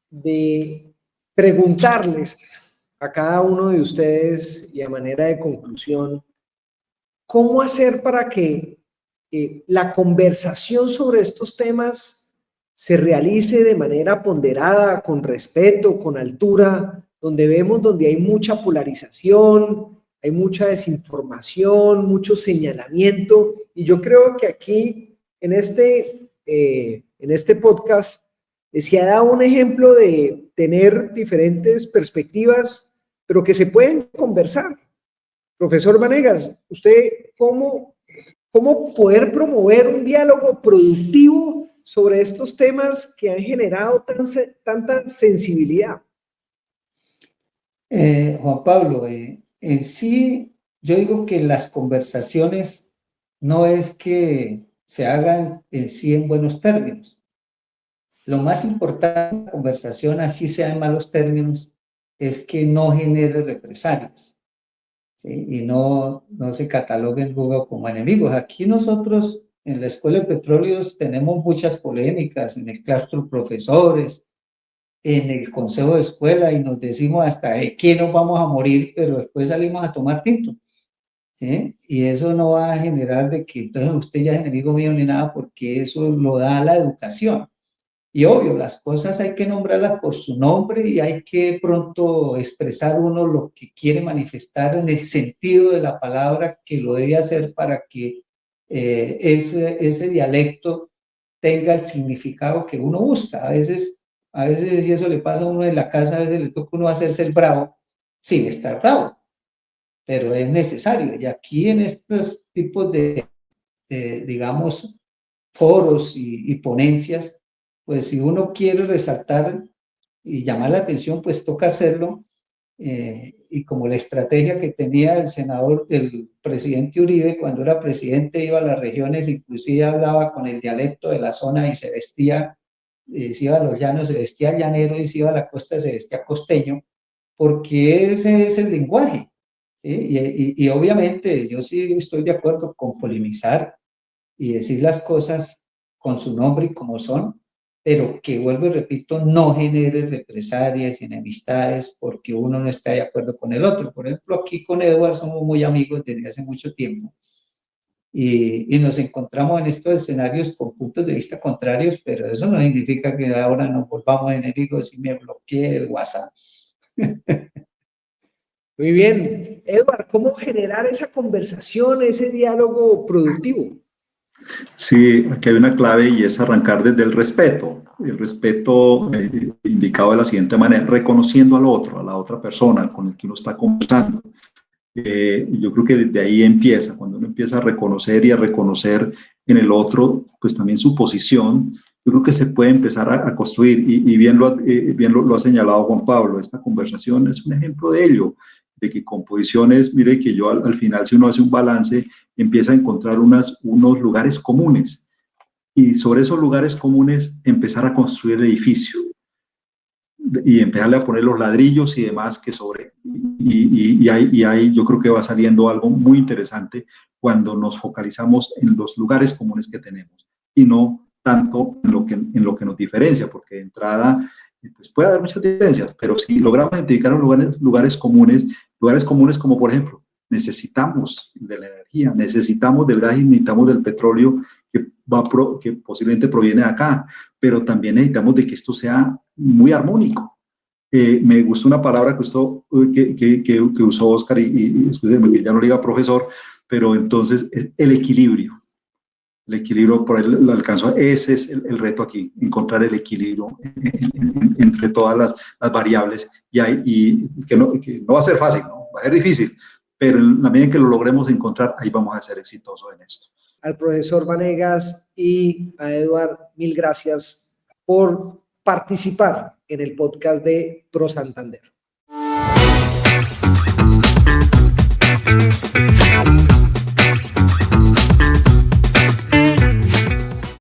de preguntarles a cada uno de ustedes y a manera de conclusión, ¿cómo hacer para que la conversación sobre estos temas se realice de manera ponderada, con respeto, con altura, donde hay mucha polarización, hay mucha desinformación, mucho señalamiento? Y yo creo que aquí, en este podcast, se ha dado un ejemplo de tener diferentes perspectivas, pero que se pueden conversar. Profesor Vanegas, ¿usted cómo poder promover un diálogo productivo sobre estos temas que han generado tanta sensibilidad? Juan Pablo, en sí, yo digo que las conversaciones no es que se hagan en sí en buenos términos. Lo más importante en la conversación, así sea en malos términos, es que no genere represalias, ¿sí? Y no se cataloguen luego como enemigos. Aquí nosotros en la Escuela de Petróleos tenemos muchas polémicas, en el claustro profesores, en el consejo de escuela y nos decimos hasta de qué nos vamos a morir, pero después salimos a tomar tinto, ¿sí? Y eso no va a generar de que entonces usted ya es enemigo mío ni nada, porque eso lo da la educación. Y obvio, las cosas hay que nombrarlas por su nombre y hay que pronto expresar uno lo que quiere manifestar en el sentido de la palabra que lo debe hacer para que ese dialecto tenga el significado que uno busca. A veces, y eso le pasa a uno en la casa, a veces le toca a uno hacerse el bravo sin estar bravo, pero es necesario. Y aquí en estos tipos digamos, foros y ponencias, pues si uno quiere resaltar y llamar la atención, pues toca hacerlo. Y como la estrategia que tenía el presidente Uribe, cuando era presidente, iba a las regiones, inclusive hablaba con el dialecto de la zona y se vestía, si iba a los llanos, se vestía llanero, y si iba a la costa, se vestía costeño, porque ese es el lenguaje. ¿Sí? Y obviamente yo sí estoy de acuerdo con polemizar y decir las cosas con su nombre y como son, pero que, vuelvo y repito, no genere represalias y enemistades porque uno no está de acuerdo con el otro. Por ejemplo, aquí con Edward somos muy amigos desde hace mucho tiempo y nos encontramos en estos escenarios con puntos de vista contrarios, pero eso no significa que ahora nos volvamos enemigos y me bloquee el WhatsApp. Muy bien. Edward, ¿cómo generar esa conversación, ese diálogo productivo? Sí, aquí hay una clave y es arrancar desde el respeto. El respeto indicado de la siguiente manera, reconociendo al otro, a la otra persona con el que uno está conversando. Yo creo que desde ahí empieza, cuando uno empieza a reconocer y a reconocer en el otro, pues también su posición, yo creo que se puede empezar a construir y bien lo ha señalado Juan Pablo, esta conversación es un ejemplo de ello, de que con posiciones, mire que yo al final si uno hace un balance, empieza a encontrar unos lugares comunes y sobre esos lugares comunes empezar a construir el edificio y empezarle a poner los ladrillos y demás que sobre. Y ahí yo creo que va saliendo algo muy interesante cuando nos focalizamos en los lugares comunes que tenemos y no tanto en lo que nos diferencia, porque de entrada pues puede haber muchas diferencias, pero si logramos identificar los lugares comunes como por ejemplo, necesitamos de la energía, necesitamos del gas y necesitamos del petróleo que posiblemente proviene de acá, pero también necesitamos de que esto sea muy armónico. Me gustó una palabra que usó Oscar y que ya no le diga profesor, pero entonces es el equilibrio. El equilibrio, por ahí lo alcanzo. Ese es el reto aquí, encontrar el equilibrio entre todas las variables y que no va a ser fácil, ¿no? Va a ser difícil, pero en la medida en que lo logremos encontrar, ahí vamos a ser exitosos en esto. Al profesor Vanegas y a Edward, mil gracias por participar en el podcast de Pro Santander.